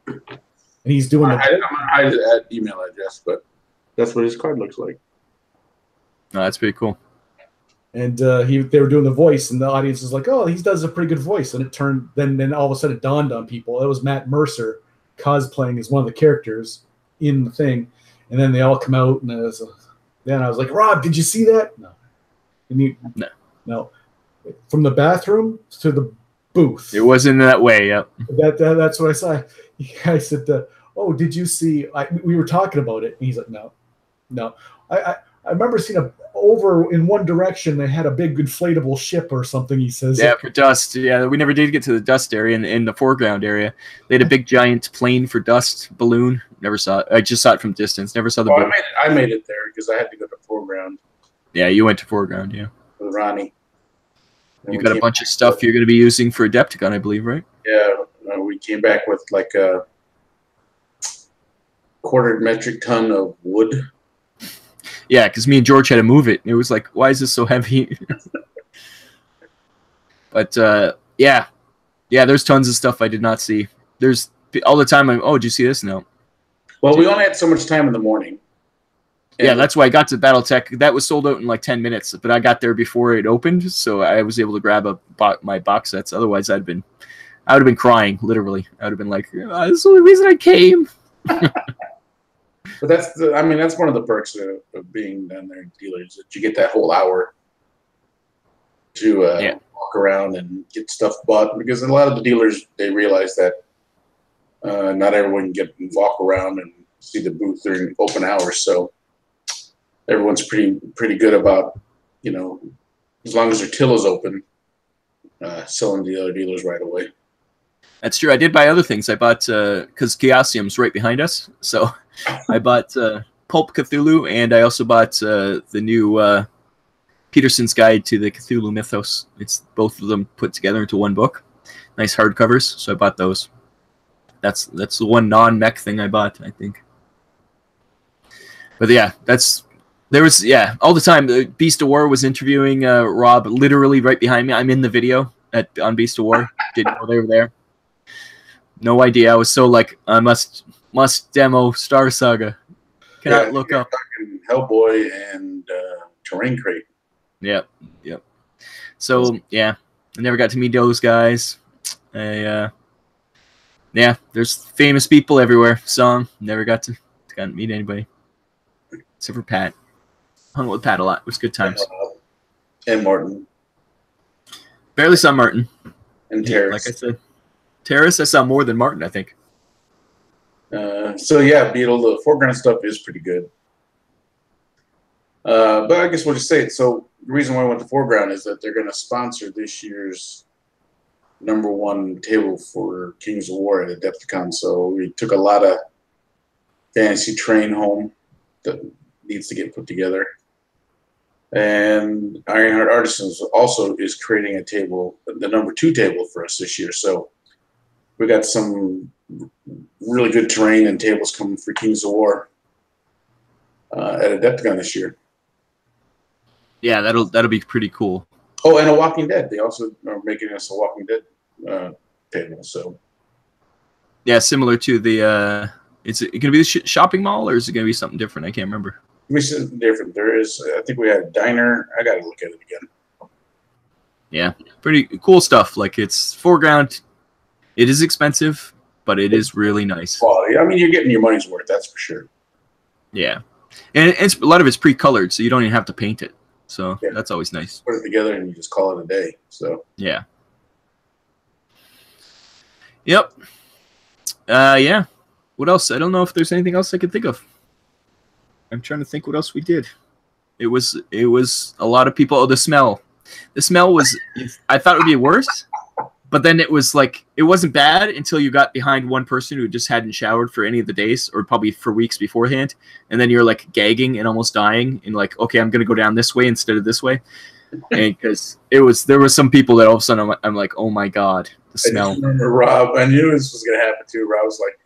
and he's doing I'm gonna hide that email address, but that's what his card looks like. Oh, that's pretty cool. And they were doing the voice, and the audience was like, "Oh, he does a pretty good voice." And it turned then all of a sudden it dawned on people it was Matt Mercer cosplaying as one of the characters in the thing, and then they all come out, and then I was like, "Rob, did you see that?" No, no. From the bathroom to the booth, it wasn't that way. Yep. That's what I saw. I said, "Oh, did you see?" We were talking about it, and he's like, "No." I remember seeing over in one direction they had a big inflatable ship or something. He says, "Yeah, for dust." Yeah, we never did get to the dust area in the foreground area. They had a big giant plane for dust balloon. Never saw it. I just saw it from distance. Never saw the. Oh, I made it there because I had to go to foreground. Yeah, you went to foreground. Yeah. With Ronnie. You got a bunch of stuff you're going to be using for Adepticon, I believe, right? Yeah, we came back with like a quarter metric ton of wood. Yeah, because me and George had to move it. It was like, why is this so heavy? But yeah, there's tons of stuff I did not see. There's all the time. Oh, did you see this? No. Well, we only had so much time in the morning. Yeah, that's why I got to BattleTech. That was sold out in like 10 minutes, but I got there before it opened, so I was able to grab my box sets. Otherwise, I would have been crying, literally. I would have been like, oh, "This is the only reason I came." But that's one of the perks of being down there in dealers, that you get that whole hour to walk around and get stuff bought. Because a lot of the dealers, they realize that not everyone can walk around and see the booth during open hours. So everyone's pretty good about, as long as their till is open, selling to the other dealers right away. That's true. I did buy other things. I bought, because Chaosium's right behind us, so I bought Pulp Cthulhu, and I also bought the new Peterson's Guide to the Cthulhu Mythos. It's both of them put together into one book. Nice hardcovers, so I bought those. That's the one non-mech thing I bought, I think. But yeah, all the time. Beast of War was interviewing Rob literally right behind me. I'm in the video on Beast of War. Didn't know they were there. No idea. I was so like, I must demo Star Saga. Cannot look up. Hellboy and Terrain Crate. Yep. So yeah, I never got to meet those guys. Yeah, there's famous people everywhere. Song never got to meet anybody except for Pat. Hung out with Pat a lot. It was good times. And Martin. Barely saw Martin. And Terrace. Like I said. Terrace, I saw more than Martin, I think. So yeah, Beetle, the foreground stuff is pretty good. But I guess we'll just say it. So the reason why I went to foreground is that they're going to sponsor this year's #1 table for Kings of War at Adepticon. So we took a lot of fantasy train home that needs to get put together. And Ironheart Artisans also is creating a table, the #2 table for us this year. So we got some really good terrain and tables coming for Kings of War at Adepticon this year. Yeah, that'll be pretty cool. Oh, and a Walking Dead. They also are making us a Walking Dead table. So yeah, similar to the. Is it going to be the shopping mall, or is it going to be something different? I can't remember. It's something different. There is. I think we had a diner. I got to look at it again. Yeah, pretty cool stuff. Like, it's foreground. It is expensive, but it is really nice. Quality. I mean, you're getting your money's worth. That's for sure. Yeah, and a lot of it's pre-colored, so you don't even have to paint it. So that's always nice. Put it together and you just call it a day. So yeah. Yep. Yeah. What else? I don't know if there's anything else I could think of. I'm trying to think what else we did. It was a lot of people. Oh, the smell. The smell was. I thought it would be worse, But then it was like, it wasn't bad until you got behind one person who just hadn't showered for any of the days, or probably for weeks beforehand. And then you're like gagging and almost dying, and like, okay, I'm going to go down this way instead of this way. And because there was some people that all of a sudden I'm like, oh my God, the smell. I just remember Rob, I knew this was going to happen too. Rob was like,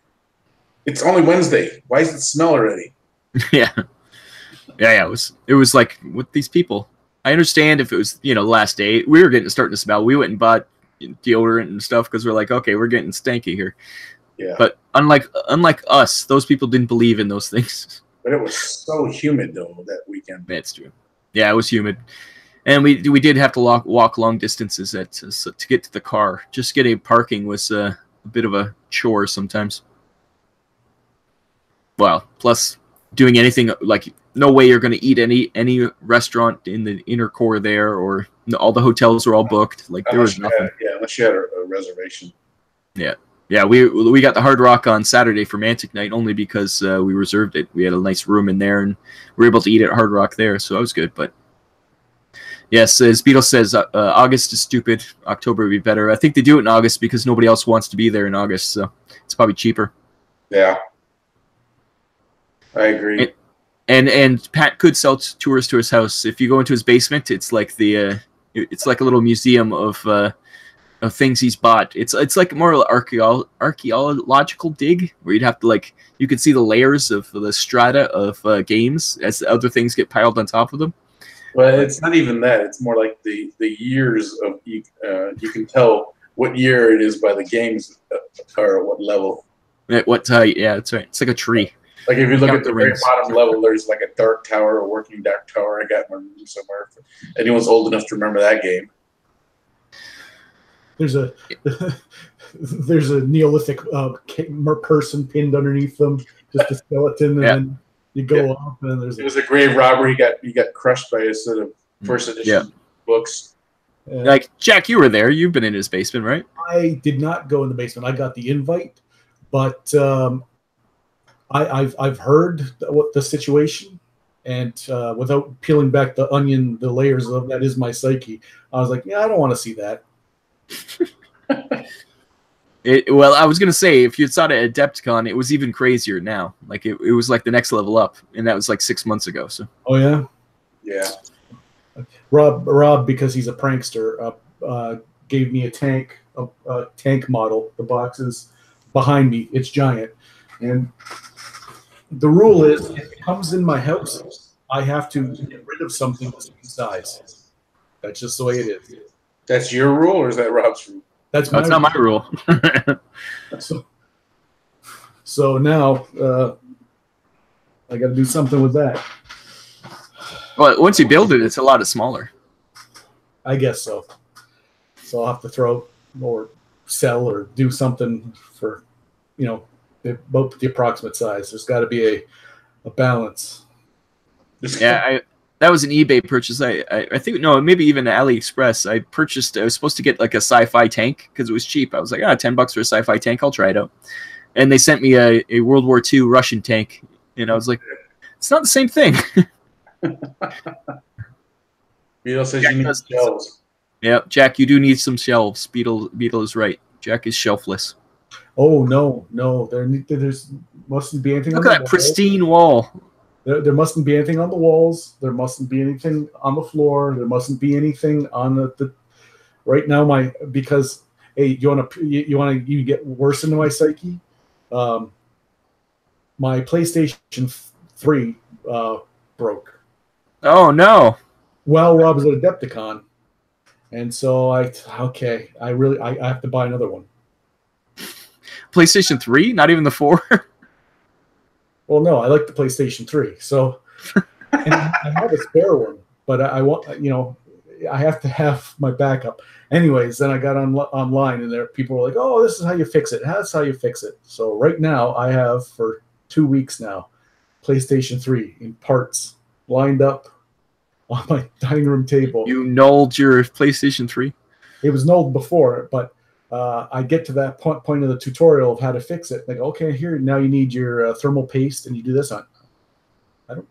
it's only Wednesday. Why does it smell already? Yeah. It was like, with these people. I understand if it was, the last day. We were starting to smell. We went and bought deodorant and stuff because we're like, okay, we're getting stanky here. Yeah. But unlike us, those people didn't believe in those things. But it was so humid though that weekend. That's true. Yeah, it was humid, and we did have to walk long distances to get to the car. Just getting parking was a bit of a chore sometimes. Well, plus doing anything, like, no way you're going to eat any restaurant in the inner core there, or all the hotels were all booked. Like, there was nothing. Unless you had a reservation. Yeah, we got the Hard Rock on Saturday for Mantic Night only because we reserved it. We had a nice room in there, and we were able to eat at Hard Rock there, so that was good. But yes, as Beetle says, August is stupid. October would be better. I think they do it in August because nobody else wants to be there in August, so it's probably cheaper. Yeah, I agree. And Pat could sell tours to his house. If you go into his basement, it's like it's like a little museum of things he's bought. It's like more archaeological dig where you'd have to, like, you could see the layers of the strata of games as other things get piled on top of them. Well, it's not even that. It's more like the years of you can tell what year it is by the games are at what level. At what yeah, that's right. It's like a tree. Like if you look Count at the the very rings. bottom level, there's like a dark tower, a working dark tower. I got in my room somewhere. If anyone's old enough to remember that game. There's a Neolithic person pinned underneath them, just a skeleton, and then you go up, and it was a grave robber. He got crushed by a set of first edition books. Like, Jack, you were there. You've been in his basement, right? I did not go in the basement. I got the invite, but I've heard what the situation, and without peeling back the onion, the layers of that is my psyche. I was like, yeah, I don't want to see that. Well, I was gonna say, if you saw it at Adepticon, it was even crazier now. Like, it was like the next level up, and that was like 6 months ago. So. Oh yeah. Yeah. Rob, because he's a prankster, gave me a tank model. The box is behind me. It's giant, and the rule is, if it comes in my house, I have to get rid of something the same size. That's just the way it is. That's your rule, or is that Rob's rule? That's not my rule. So now I got to do something with that. Well, once you build it, it's a lot smaller. I guess so. So I'll have to throw or sell or do something for, about the approximate size. There's got to be a balance. Yeah, that was an eBay purchase. I think, no, maybe even AliExpress. I was supposed to get like a sci-fi tank because it was cheap. I was like, $10 for a sci-fi tank. I'll try it out. And they sent me a World War II Russian tank. And I was like, it's not the same thing. Beetle says you need shelves. Yeah, Jack, you do need some shelves. Beetle is right. Jack is shelfless. Oh, no. There's mustn't be anything. Look at that pristine wall. There mustn't be anything on the walls. There mustn't be anything on the floor. There mustn't be anything on the right now. Because hey, you get worse into my psyche. My PlayStation 3 broke. Oh no! Well, Rob was at Adepticon, and so I have to buy another one. PlayStation 3, not even the 4. Well, no, I like the PlayStation 3. So, and I have a spare one, but I want, I have to have my backup. Anyways, then I got online, and there people were like, "Oh, this is how you fix it. That's how you fix it." So right now, I have for 2 weeks now, PlayStation 3 in parts lined up on my dining room table. You nulled your PlayStation 3? It was nulled before, but I get to that point of the tutorial of how to fix it. Like, okay, here now you need your thermal paste, and you do this on. I don't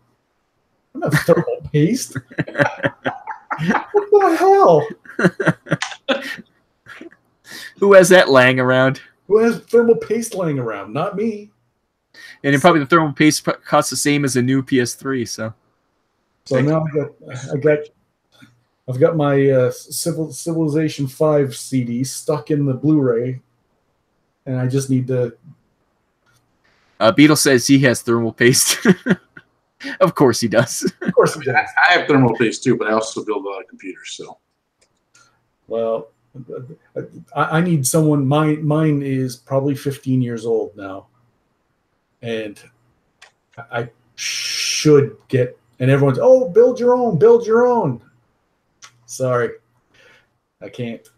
have thermal paste. What the hell? Who has that laying around? Who has thermal paste laying around? Not me. And it probably the thermal paste costs the same as a new PS3. So now I've got my Civilization 5 CD stuck in the Blu-ray, and I just need to. Beetle says he has thermal paste. Of course he does. Of course he does. I have thermal paste too, but I also build a lot of computers. So, well, I need someone. Mine is probably 15 years old now, and I should get. And everyone's, oh, build your own. Sorry, I can't.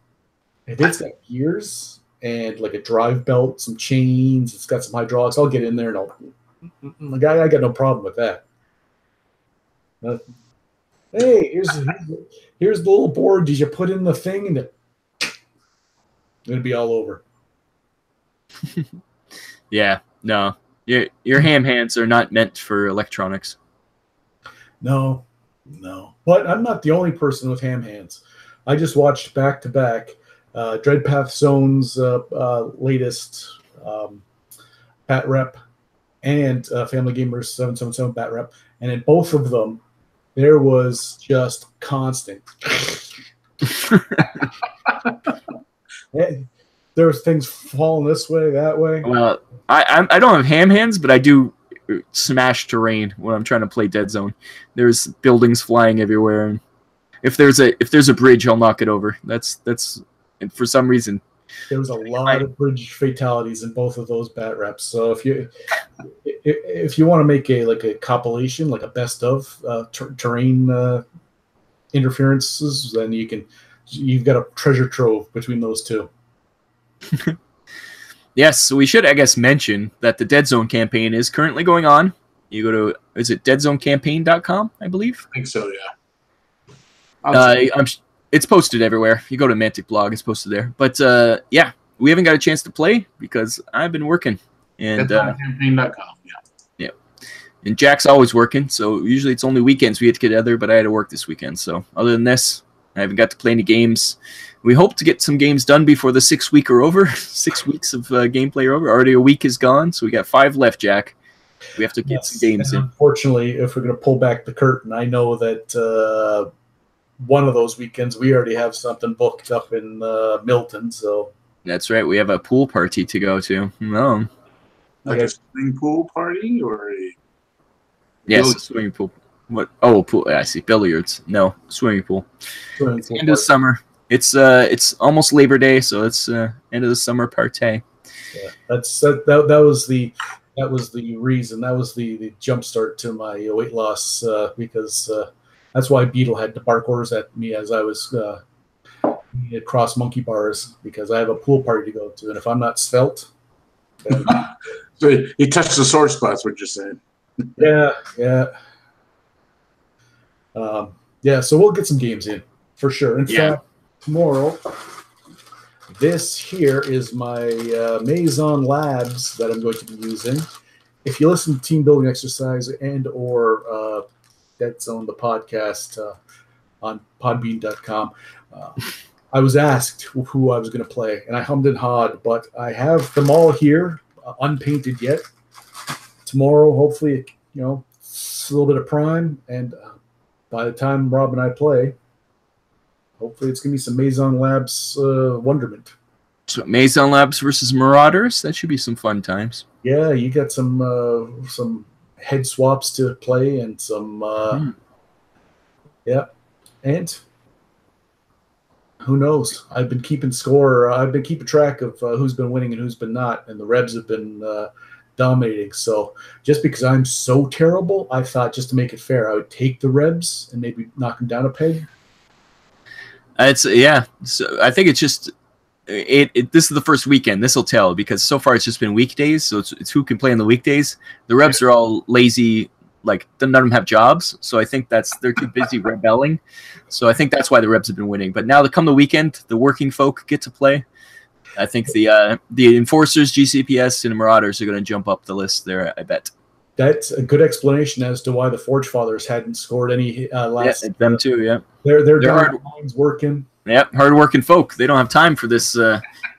If it's got gears and like a drive belt, some chains, it's got some hydraulics, I'll get in there and I got no problem with that. Hey, here's the little board. Did you put in the thing? And it'd be all over. Yeah, no. Your ham hands are not meant for electronics. No. But I'm not the only person with ham hands. I just watched back-to-back Dreadpath Zone's latest bat rep and Family Gamers 777 bat rep. And in both of them, there was just constant. There was things falling this way, that way. Well, I don't have ham hands, but I do smash terrain when I'm trying to play Deadzone. There's buildings flying everywhere, and if there's a bridge, I'll knock it over. That's and for some reason there was a lot of bridge fatalities in both of those bat reps. So if you want to make a compilation, like a best of terrain interferences, then you've got a treasure trove between those two. Yes, so we should, I guess, mention that the Deadzone campaign is currently going on. You go to, is it deadzonecampaign.com, I believe? I think so, yeah. It's posted everywhere. You go to Mantic blog, it's posted there. But yeah, we haven't got a chance to play because I've been working. And deadzonecampaign.com, yeah. Yeah. And Jack's always working, so usually it's only weekends we get together, but I had to work this weekend. So other than this, I haven't got to play any games. We hope to get some games done before the 6 week are over. 6 weeks of gameplay are over. Already a week is gone, so we got 5 left, Jack. We have to get some games in. Unfortunately, if we're going to pull back the curtain, I know that one of those weekends we already have something booked up in Milton. So that's right. We have a pool party to go to. No, like a swimming pool party or a yes, a swimming pool. What? Oh, pool. I see. Billiards. No, swimming pool. It's end of summer. It's almost Labor Day, so it's end of the summer party. Yeah, that was the reason. That was the jump start to my weight loss because that's why Beetle had to bark orders at me as I was across monkey bars because I have a pool party to go to, and if I'm not svelte, then so he touched the sore spots. What you're saying? Yeah. So we'll get some games in for sure. In fact, tomorrow, this here is my Maison Labs that I'm going to be using. If you listen to Team Building Exercise and or Deadzone, the podcast on podbean.com, I was asked who I was going to play, and I hummed and hawed, but I have them all here, unpainted yet. Tomorrow, hopefully, it's a little bit of prime, and by the time Rob and I play, hopefully it's going to be some Maison Labs wonderment. So Maison Labs versus Marauders, that should be some fun times. Yeah, you got some head swaps to play and some yeah, and who knows? I've been keeping score. I've been keeping track of who's been winning and who's been not, and the Rebs have been dominating. So just because I'm so terrible, I thought just to make it fair, I would take the Rebs and maybe knock them down a peg. So I think it's just this is the first weekend. This will tell because so far it's just been weekdays. So it's who can play on the weekdays. The Rebs are all lazy. Like none of them have jobs, so I think they're too busy rebelling. So I think that's why the Rebs have been winning. But now, come the weekend, the working folk get to play. I think the Enforcers, GCPS, and Marauders are going to jump up the list there. I bet. That's a good explanation as to why the Forge Fathers hadn't scored any last. Yeah, them too. Yeah, they're hard minds working. Yep, hard-working folk. They don't have time for this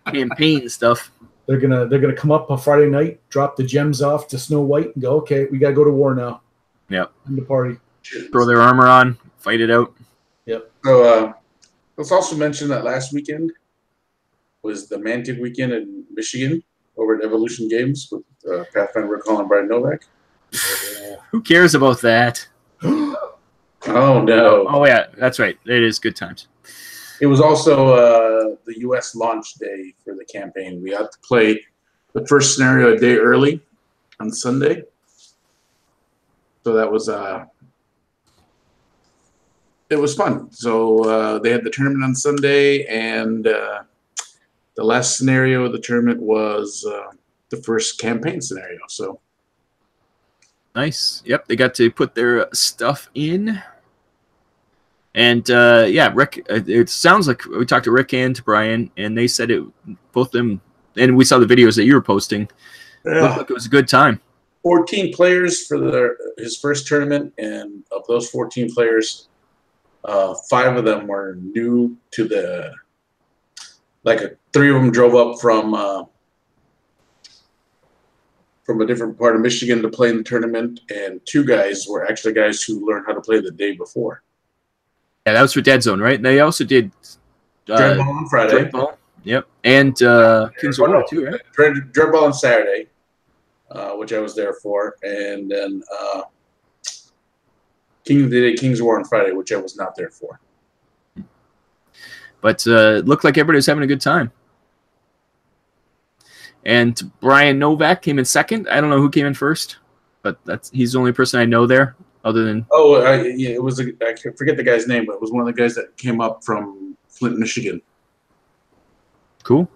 campaign stuff. They're gonna come up on Friday night, drop the gems off to Snow White, and go, okay, we gotta go to war now. Yep. Time to party. Throw their armor on, fight it out. Yep. So let's also mention that last weekend was the Mantic weekend in Michigan over at Evolution Games with Pathfinder Rick Hall and Brian Novak. Who cares about that? Oh, no. Oh, yeah, that's right. It is good times. It was also the U.S. launch day for the campaign. We had to play the first scenario a day early on Sunday. So that was it was fun. So they had the tournament on Sunday, and the last scenario of the tournament was the first campaign scenario. So nice. Yep, they got to put their stuff in. And yeah, Rick. It sounds like we talked to Rick and to Brian, and they said it. Both of them, and we saw the videos that you were posting. yeah. Looked like it was a good time. 14 players for his first tournament, and of those 14 players, 5 of them were new to the. Like 3 of them drove up from a different part of Michigan to play in the tournament, and 2 guys were actually guys who learned how to play the day before. Yeah, that was for Deadzone, right? And they also did Dreadball on Friday. Dreadball, yep, and Kings of War too, right? Dreadball on Saturday, which I was there for, and then Kings of War on Friday, which I was not there for. But it looked like everybody was having a good time. And Brian Novak came in second. I don't know who came in first, but he's the only person I know there. Other than yeah, it was I forget the guy's name, but it was one of the guys that came up from Flint, Michigan. Cool.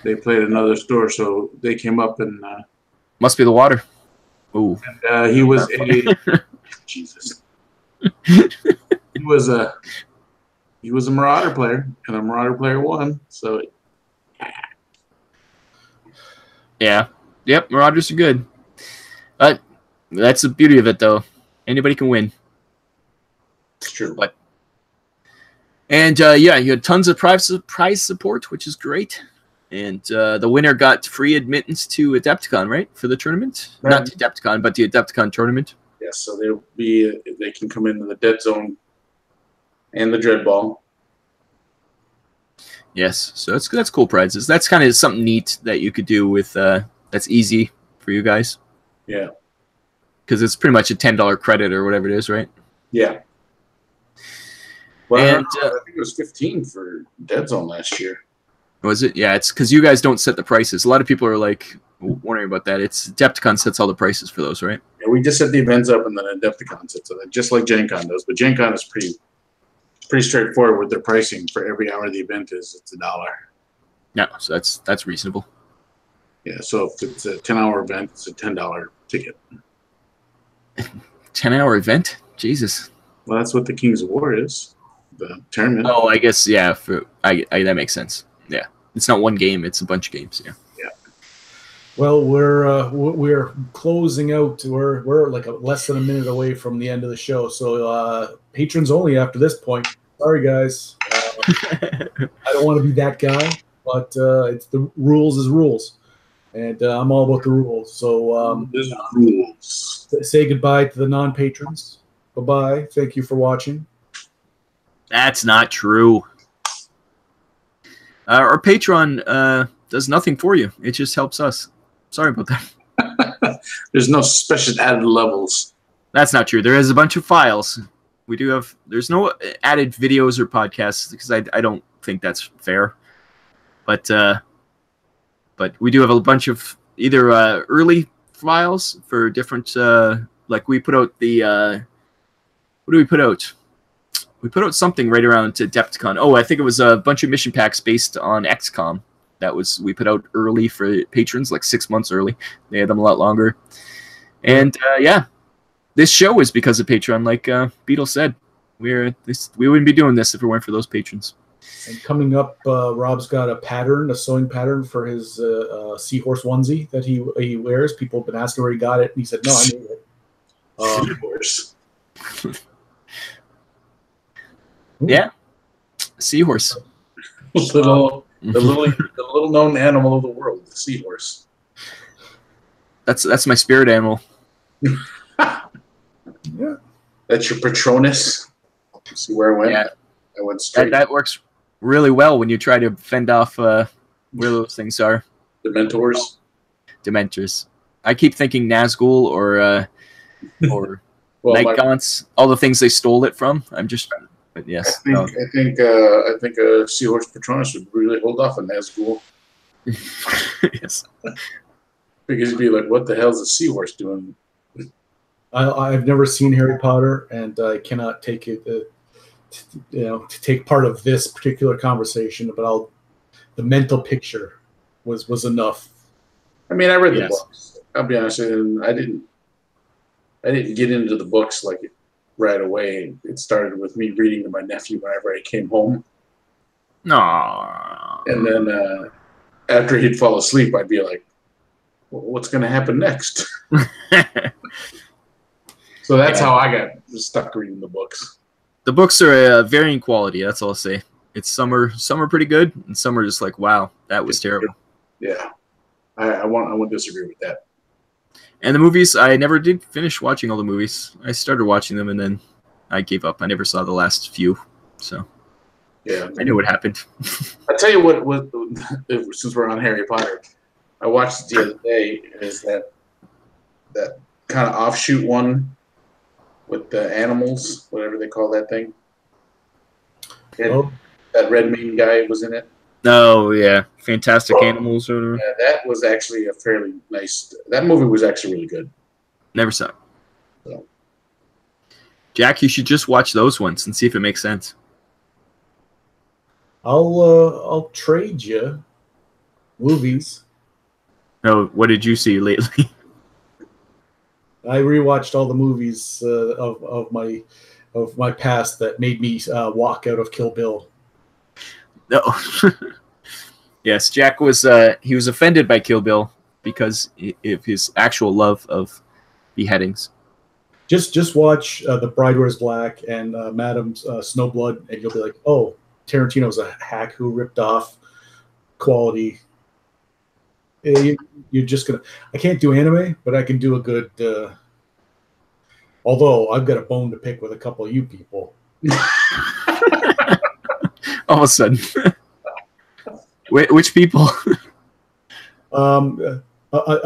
They played another store, so they came up and must be the water. Ooh. And, he was a Jesus. He was a Marauder player, and a Marauder player won. So yeah, yep, Marauders are good. That's the beauty of it, though. Anybody can win. it's true. And yeah, you had tons of prize support, which is great. And the winner got free admittance to Adepticon, right, for the tournament? Right. Not to Adepticon, but the Adepticon tournament. Yes, so they can come into the Deadzone and the Dreadball. Yes, so that's cool prizes. That's kind of something neat that you could do with that's easy for you guys. Yeah. Because it's pretty much a $10 credit or whatever it is, right? Yeah. Well, And, I think it was 15 for Deadzone last year. Was it? Yeah, it's because you guys don't set the prices. A lot of people are like wondering about that. It's Adepticon sets all the prices for those, right? Yeah, we just set the events up, and then Adepticon sets it, just like Gen Con does. But Gen Con is pretty straightforward with their pricing. For every hour the event is, it's $1. No, so that's reasonable. Yeah, so if it's a 10-hour event, it's a $10 ticket. 10-hour event? Jesus. Well, that's what the Kings of War is. The tournament. Oh, I guess, yeah. That makes sense. Yeah. It's not one game. It's a bunch of games, yeah. Yeah. Well, we're closing out. We're like less than a minute away from the end of the show. So patrons only after this point. Sorry, guys. I don't want to be that guy, but it's the rules is rules. And I'm all about the rules. So say goodbye to the non-patrons. Bye-bye. Thank you for watching. That's not true. Our Patreon does nothing for you. It just helps us. Sorry about that. There's no special added levels. That's not true. There is a bunch of files. We do have. There's no added videos or podcasts because I don't think that's fair. But we do have a bunch of either early files for different. Like we put out the. What do we put out? We put out something right around to Adepticon. Oh, I think it was a bunch of mission packs based on XCOM. That was we put out early for patrons, like 6 months early. They had them a lot longer. And yeah, this show is because of Patreon. Like Beetle said, we wouldn't be doing this if it weren't for those patrons. And coming up, Rob's got a sewing pattern for his seahorse onesie that he wears. People have been asking where he got it, and he said, "No, I made it." Seahorse. Yeah, seahorse. Little the little known animal of the world, the seahorse. That's my spirit animal. Yeah. That's your Patronus. See where I went? Yeah. I went straight. That works really well when you try to fend off where those things are. Dementors. Dementors. I keep thinking Nazgul or Well, Night Gaunts, all the things they stole it from. But yes. I think a Seahorse Patronus would really hold off on Nazgul. Yes. Because he'd be like, what the hell's a seahorse doing? I've never seen Harry Potter, and I cannot take it, to take part of this particular conversation. But the mental picture was enough. I mean, I read the books. I'll be honest with you, I didn't get into the books like right away. It started with me reading to my nephew whenever I came home. Aww. And then after he'd fall asleep, I'd be like, well, what's going to happen next? So that's how I got stuck reading the books. The books are varying quality. That's all I'll say. It's some are pretty good, and some are just like, wow, that was terrible. Yeah, I won't disagree with that. And the movies, I never did finish watching all the movies. I started watching them, and then I gave up. I never saw the last few, so yeah, I knew what happened. I'll tell you what since we're on Harry Potter, I watched it the other day. Is that kind of offshoot one with the animals, whatever they call that thing? That red mean guy was in it. Oh yeah, Fantastic Animals or whatever. Yeah, that was actually a fairly nice. That movie was actually really good. Never saw it. So. Jack, you should just watch those ones and see if it makes sense. I'll trade you movies. Oh, what did you see lately? I rewatched all the movies of my past that made me walk out of Kill Bill. No. Yes, Jack was he was offended by Kill Bill because of his actual love of beheadings. Just watch The Bride Wears Black and Madam's Snowblood, and you'll be like, oh, Tarantino's a hack who ripped off quality. You're just gonna. I can't do anime, but I can do a good. Although I've got a bone to pick with a couple of you people. All of a sudden, which people? A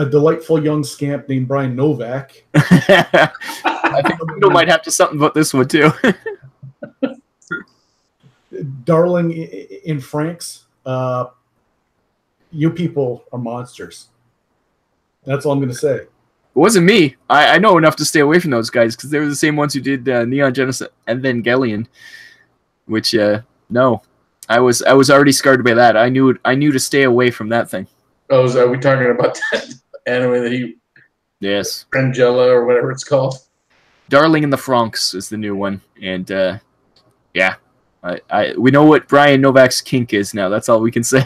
delightful young scamp named Brian Novak. I think we might have to something about this one too. Darling in Franks. You people are monsters. That's all I'm going to say. It wasn't me. I know enough to stay away from those guys because they were the same ones who did Neon Genesis Evangelion, which no, I was already scarred by that. I knew to stay away from that thing. Oh, are we talking about that anime that he? Yes. Frangella or whatever it's called. Darling in the Franxx is the new one, and yeah, we know what Brian Novak's kink is now. That's all we can say.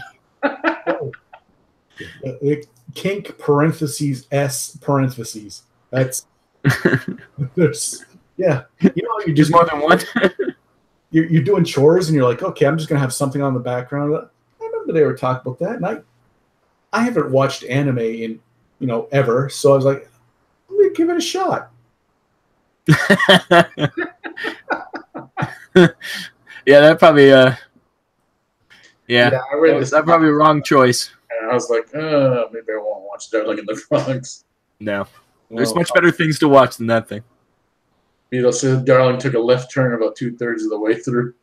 Kink parentheses S parentheses. That's there's you're just more than one. you're doing chores and you're like, okay, I'm just gonna have something on the background. I remember they were talking about that, and I haven't watched anime in ever, so I was like, let me give it a shot. Yeah, that probably I read that's probably a wrong choice. And I was like, maybe I won't watch Darling in the Franxx. No. There's much better things to watch than that thing. Beatles said Darling took a left turn about 2/3 of the way through.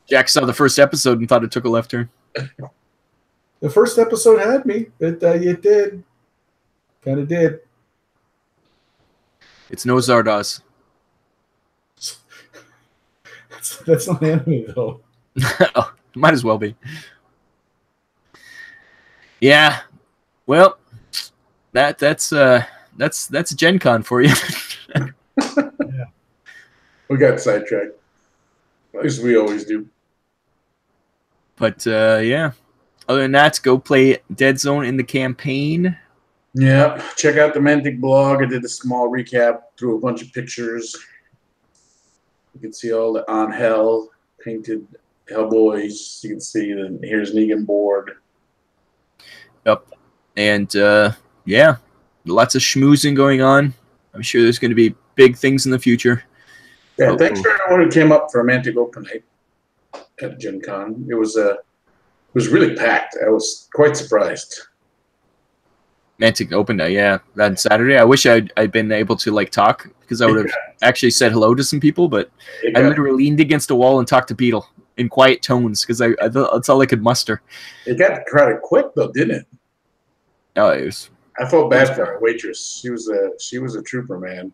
Jack saw the first episode and thought it took a left turn. The first episode had me. It did. Kind of did. It's no Zardoz. That's not anime, though. Oh, might as well be. Yeah. Well, that's Gen Con for you. Yeah. We got sidetracked. At least we always do. But yeah. Other than that, go play Deadzone in the campaign. Yeah. Check out the Mantic blog. I did a small recap through a bunch of pictures. You can see all the On Hell painted Hellboys, you can see, and here's Negan board. Yep. And yeah, lots of schmoozing going on. I'm sure there's going to be big things in the future. Yeah, thanks for everyone who came up for Romantic Open Night at Gen Con. It was really packed. I was quite surprised. Romantic Open Night, yeah, that Saturday. I wish I'd been able to like talk because I would have actually said hello to some people, but I literally leaned against a wall and talked to Beetle in quiet tones because I that's all I could muster. It got crowded quick though, didn't it? Oh, it was. I felt bad for our waitress. She was a trooper, man.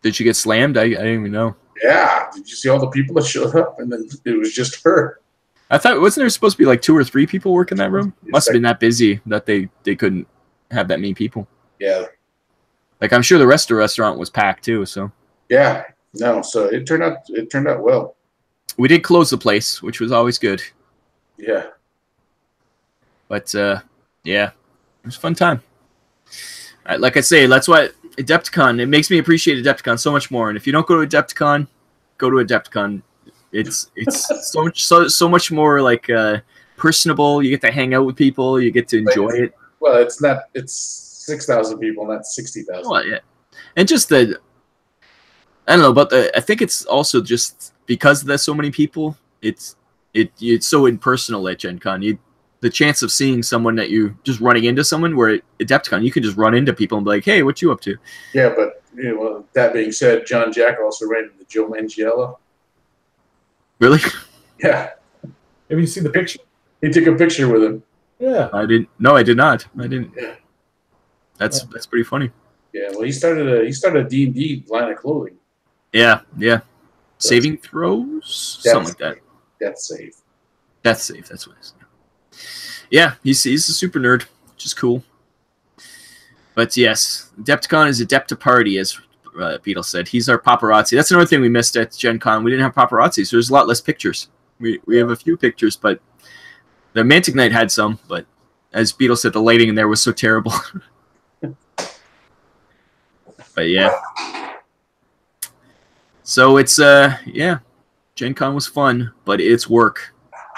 Did she get slammed? I didn't even know. Yeah. Did you see all the people that showed up? And then it was just her. I thought, wasn't there supposed to be like 2 or 3 people working that room? Must have been that busy that they couldn't have that many people. Yeah. Like I'm sure the rest of the restaurant was packed too. So. Yeah. No. So it turned out well. We did close the place, which was always good. Yeah. But yeah, it was a fun time. All right, like I say, that's why Adepticon, it makes me appreciate Adepticon so much more. And if you don't go to Adepticon, go to Adepticon. It's so much more like personable. You get to hang out with people. You get to enjoy it. Well, it's 6,000 people, not 60,000. Well, yeah, and just I don't know, but I think it's also just because there's so many people. It's so impersonal at Gen Con. The chance of seeing someone that you just running into someone, where at Adepticon you can just run into people and be like, "Hey, what you up to?" Yeah, but that being said, John Jack also ran into Joe Manganiello. Really? Yeah. Have you seen the picture? He took a picture with him. Yeah. I didn't. No, I did not. I didn't. Yeah. That's pretty funny. Yeah. Well, he started a D&D line of clothing. Yeah. Yeah. Saving throws, something like that. That's safe. That's safe. That's what it is. Yeah, he's a super nerd, which is cool. But yes, Adepticon is Adepta party, as Beetle said. He's our paparazzi. That's another thing we missed at Gen Con. We didn't have paparazzi, so there's a lot less pictures. We have a few pictures, but the Mantic Night had some. But as Beetle said, the lighting in there was so terrible. But yeah. So it's yeah, Gen Con was fun, but it's work.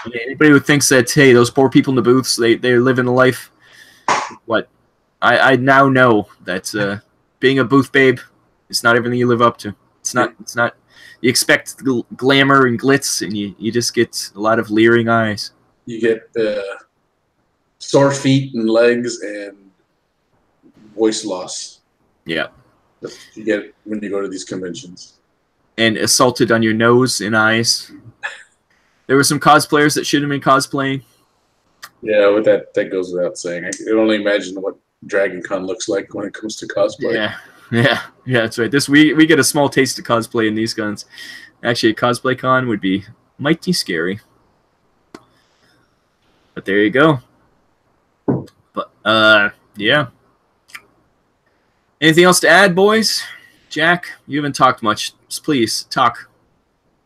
Anybody who thinks that, hey, those poor people in the booths, they're living a life. What? I now know that being a booth babe is not everything you live up to. It's not. You expect glamour and glitz, and you just get a lot of leering eyes. You get sore feet and legs and voice loss. Yeah. You get it when you go to these conventions. And assaulted on your nose and eyes. There were some cosplayers that shouldn't have been cosplaying. Yeah, but that goes without saying. I can only imagine what Dragon Con looks like when it comes to cosplay. Yeah, that's right. We get a small taste of cosplay in these guns. Actually, a cosplay con would be mighty scary. But there you go. But yeah. Anything else to add, boys? Jack, you haven't talked much. Just please talk.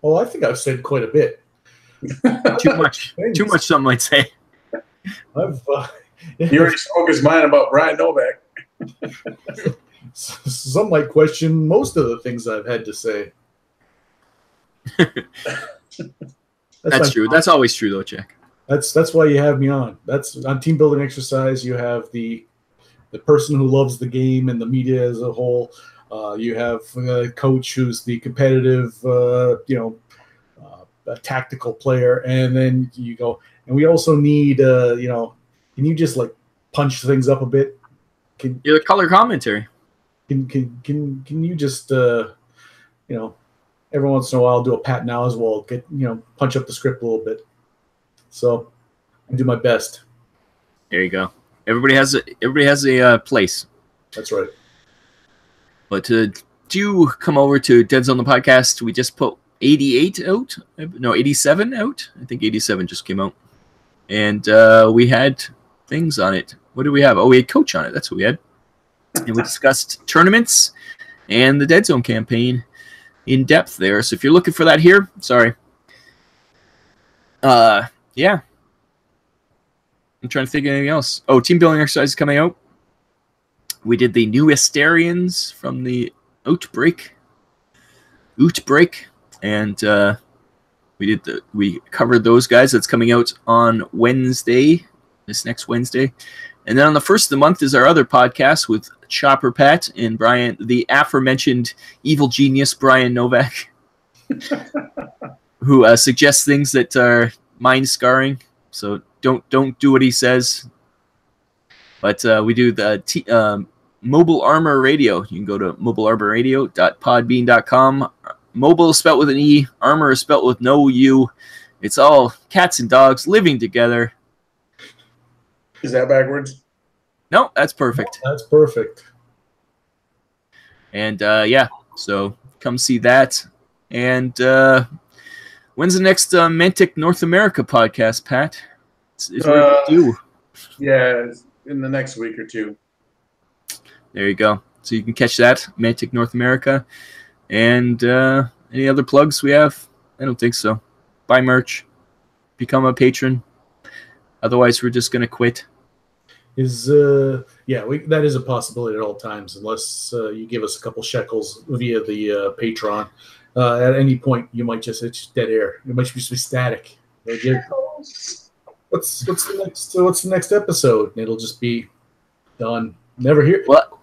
Oh, I think I've said quite a bit. Too much. Too much, some might say. He already spoke his mind about Brian Novak. Some might question most of the things I've had to say. That's true. That's always true, though, Jack. That's why you have me on. That's on Team Building Exercise. You have the person who loves the game and the media as a whole. You have a coach who's the competitive, a tactical player, and then you go. And we also need, can you just like punch things up a bit? You're the color commentary. Can you just, every once in a while do a Pat now as well? Punch up the script a little bit. So I do my best. There you go. Everybody has a place. That's right. But do come over to Deadzone the podcast. We just put 88 out. No, 87 out. I think 87 just came out. And we had things on it. What did we have? Oh, we had Coach on it. That's what we had. And we discussed tournaments and the Deadzone campaign in depth there. So if you're looking for that here, sorry. Yeah. I'm trying to think of anything else. Oh, Team Building Exercise is coming out. We did the new Asterians from the Outbreak. And we covered those guys. That's coming out on Wednesday, this next Wednesday. And then on the first of the month is our other podcast with Chopper Pat and Brian, the aforementioned evil genius Brian Novak, who suggests things that are mind scarring. So don't do what he says. But we do the Mobile Armor Radio. You can go to mobilearmorradio.podbean.com. Mobile is spelt with an E. Armor is spelt with no U. It's all cats and dogs living together. Is that backwards? No, that's perfect. That's perfect. And yeah, so come see that. And when's the next Mantic North America podcast, Pat? It's due. Yeah, in the next week or two. There you go. So you can catch that, Mantic North America. And any other plugs we have? I don't think so. Buy merch. Become a patron. Otherwise, we're just going to quit. That is a possibility at all times, unless you give us a couple shekels via the Patreon. At any point, you might it's just dead air. It might just be static. What's the next episode? And it'll just be done. Never hear. What?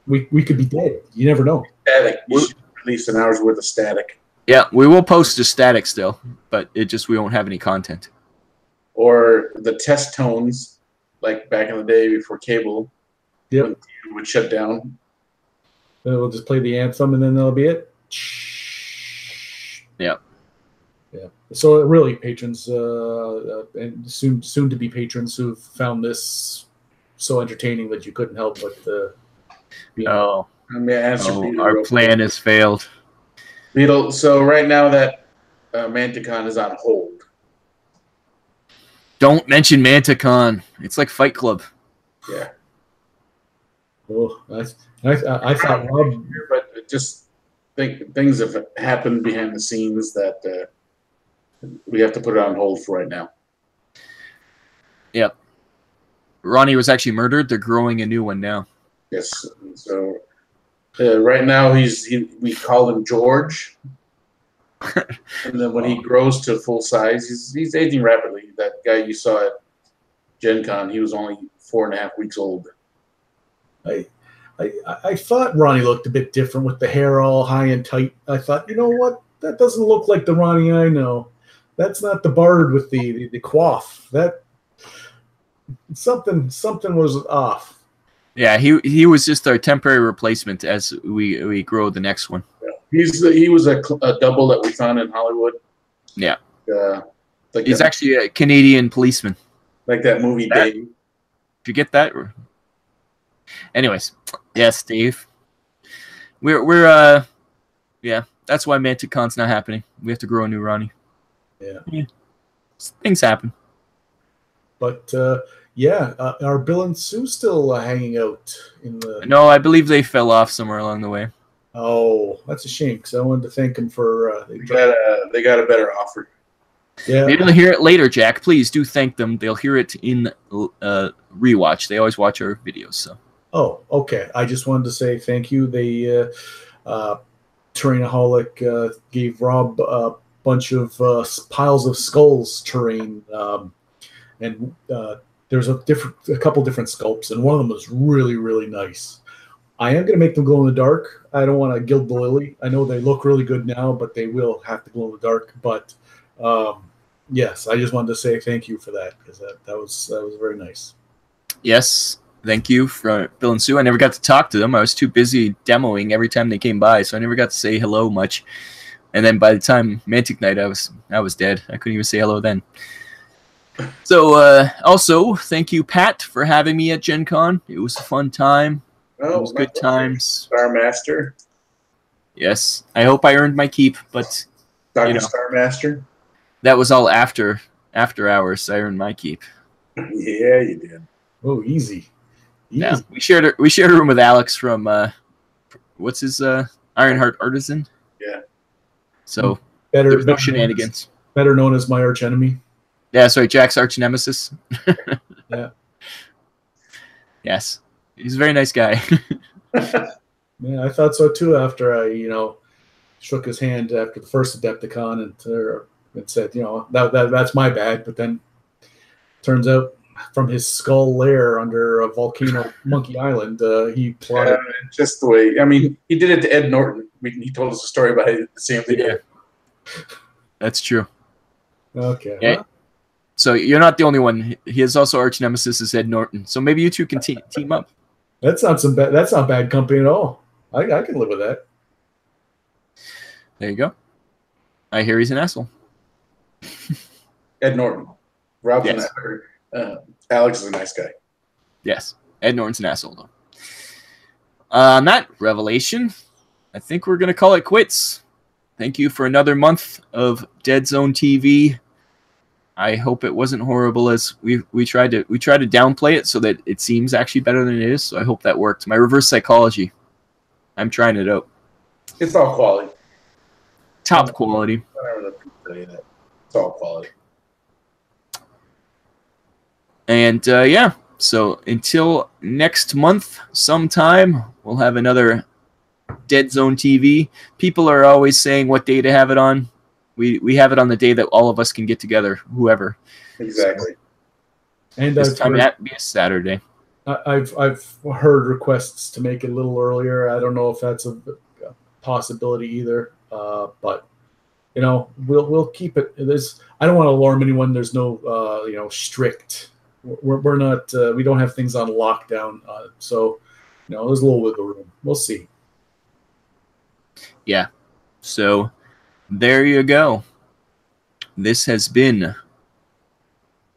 We could be dead. You never know. Static. You should release an hour's worth of static. Yeah, we will post the static still, but we won't have any content. Or the test tones, like back in the day before cable, when it would shut down. Then we'll just play the anthem, and then that'll be it. Yeah. Yeah. So really, patrons and soon to be patrons who've found this so entertaining that you couldn't help but. Our plan has failed. Beetle. So right now that Manticon is on hold. Don't mention Manticon. It's like Fight Club. Yeah. Oh, I thought Rob, but just things have happened behind the scenes that we have to put it on hold for right now. Yep. Ronnie was actually murdered. They're growing a new one now. Yes. So right now we call him George. And then when he grows to full size, he's aging rapidly. That guy you saw at Gen Con, he was only 4.5 weeks old. I thought Ronnie looked a bit different with the hair all high and tight. I thought, you know what? That doesn't look like the Ronnie I know. That's not the bard with the coif. That something was off. Yeah, he was just our temporary replacement as we grow the next one. Yeah. He was a double that we found in Hollywood. Yeah. He's actually a Canadian policeman. Like that movie Dave. Did you get that? Anyways, yes, Dave. We're yeah, that's why Manticon's not happening. We have to grow a new Ronnie. Yeah. Things happen. But are Bill and Sue still hanging out in the? No, I believe they fell off somewhere along the way. Oh, that's a shame because I wanted to thank them for. They got a better offer. Yeah. Maybe they'll hear it later, Jack. Please do thank them. They'll hear it in rewatch. They always watch our videos. So. Oh, okay. I just wanted to say thank you. They Terrainaholic gave Rob a bunch of piles of skulls terrain, and there's a couple different sculpts, and one of them was really, really nice. I am going to make them glow in the dark. I don't want to gild the lily. I know they look really good now, but they will have to glow in the dark. But yes, I just wanted to say thank you for that because that was very nice. Yes, thank you for Bill and Sue. I never got to talk to them. I was too busy demoing every time they came by, so I never got to say hello much. And then by the time Mantic Night, I was dead. I couldn't even say hello then. So also, thank you, Pat, for having me at Gen Con. It was a fun time. Oh, it was good times. Star Master. Yes, I hope I earned my keep, but Dr. Star Master. That was all after hours. I earned my keep. Yeah, you did. Oh, easy. Yeah, we shared a room with Alex from what's his Ironheart Artisan. Yeah. So there's no shenanigans. Better known as my arch enemy. Yeah, sorry, Jack's arch nemesis. Yeah. Yes, he's a very nice guy. Yeah, I thought so too. After I, shook his hand after the first Adepticon, and and said, you know, that's my bad. But then turns out from his skull lair under a volcano Monkey Island, he plotted. Just the way, I mean, he did it to Ed Norton. He told us a story about it, the same thing. Yeah, that's true. Okay. Yeah. Huh? So you're not the only one. His also arch nemesis is Ed Norton. So maybe you two can team up. That's not bad company at all. I can live with that. There you go. I hear he's an asshole. Ed Norton. Rob's yes. Alex is a nice guy. Yes. Ed Norton's an asshole, though. On that revelation, I think we're going to call it quits. Thank you for another month of Deadzone TV. I hope it wasn't horrible as we tried to downplay it so that it seems actually better than it is. So I hope that worked. My reverse psychology. I'm trying it out. It's all quality. Top quality. It's all quality. And yeah, so until next month sometime, we'll have another Deadzone TV. People are always saying what day to have it on. We have it on the day that all of us can get together, whoever. Exactly. And this time it be a Saturday. I've heard requests to make it a little earlier. I don't know if that's a possibility either. But you know, we'll keep it. I don't want to alarm anyone. There's no you know, strict. We're not. We don't have things on lockdown. So you know, there's a little wiggle room. We'll see. Yeah. So there you go. This has been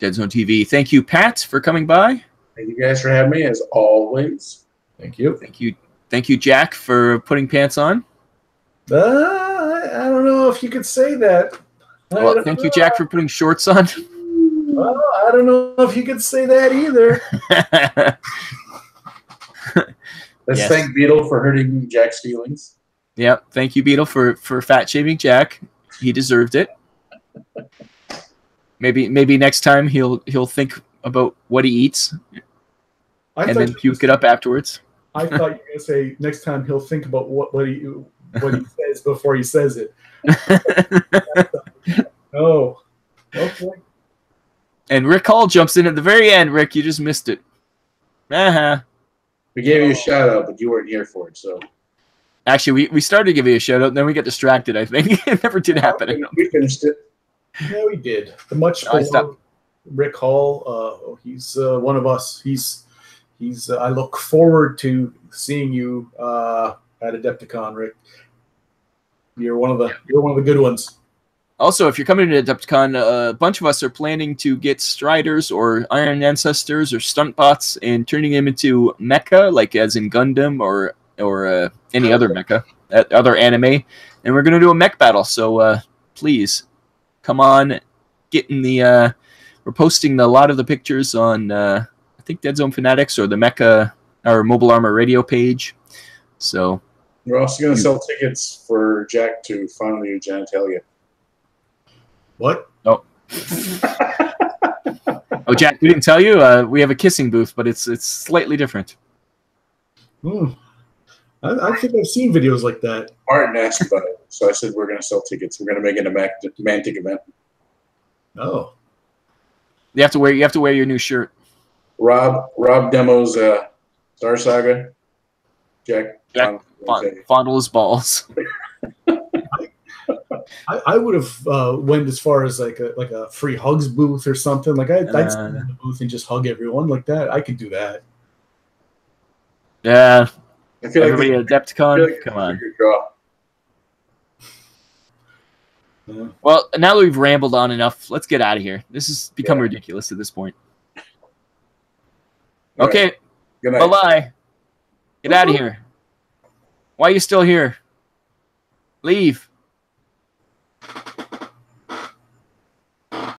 Deadzone TV. Thank you, Pat, for coming by. Thank you guys for having me, as always. Thank you. Thank you, Jack, for putting pants on. I don't know if you could say that. Well, thank you, Jack, for putting shorts on. Well, I don't know if you could say that either. Let's thank Beetle for hurting Jack's feelings. Yep. Thank you, Beetle, for fat shaming Jack. He deserved it. Maybe next time he'll think about what he eats and then puke it up afterwards. I thought you were gonna say next time he'll think about what he says before he says it. Oh, okay. And Rick Hall jumps in at the very end. Rick, you just missed it. We gave you a shout out, but you weren't here for it, so. Actually, we started to give you a shout out, and then we got distracted, I think. It never did happen. We finished it. Yeah, we did. The much beloved Rick Hall, he's one of us. He's I look forward to seeing you at Adepticon, Rick. You're one of the good ones. Also, if you're coming to Adepticon, a bunch of us are planning to get Striders or Iron Ancestors or Stunt Bots and turning them into mecha, like as in Gundam or any other mecha, other anime, and we're gonna do a mech battle. So please come on, get in the. We're posting a lot of the pictures on I think Deadzone Fanatics or the Mecha or Mobile Armor Radio page. So we're also gonna sell tickets for Jack to finally do genitalia. What? Oh. Oh, Jack, we didn't tell you. We have a kissing booth, but it's slightly different. I think I've seen videos like that. Martin asked about it, so I said we're going to sell tickets. We're going to make it a romantic event. Oh, you have to wear your new shirt. Rob demos Star Saga. Jack fondle his balls. I would have went as far as like a free hugs booth or something. Like I'd stand in the booth and just hug everyone like that. I could do that. Yeah. I feel everybody at Adepticon, come on. Yeah. Well, now that we've rambled on enough, let's get out of here. This has become ridiculous at this point. Okay. Good night. Bye-bye. Get out of here. Why are you still here? Leave.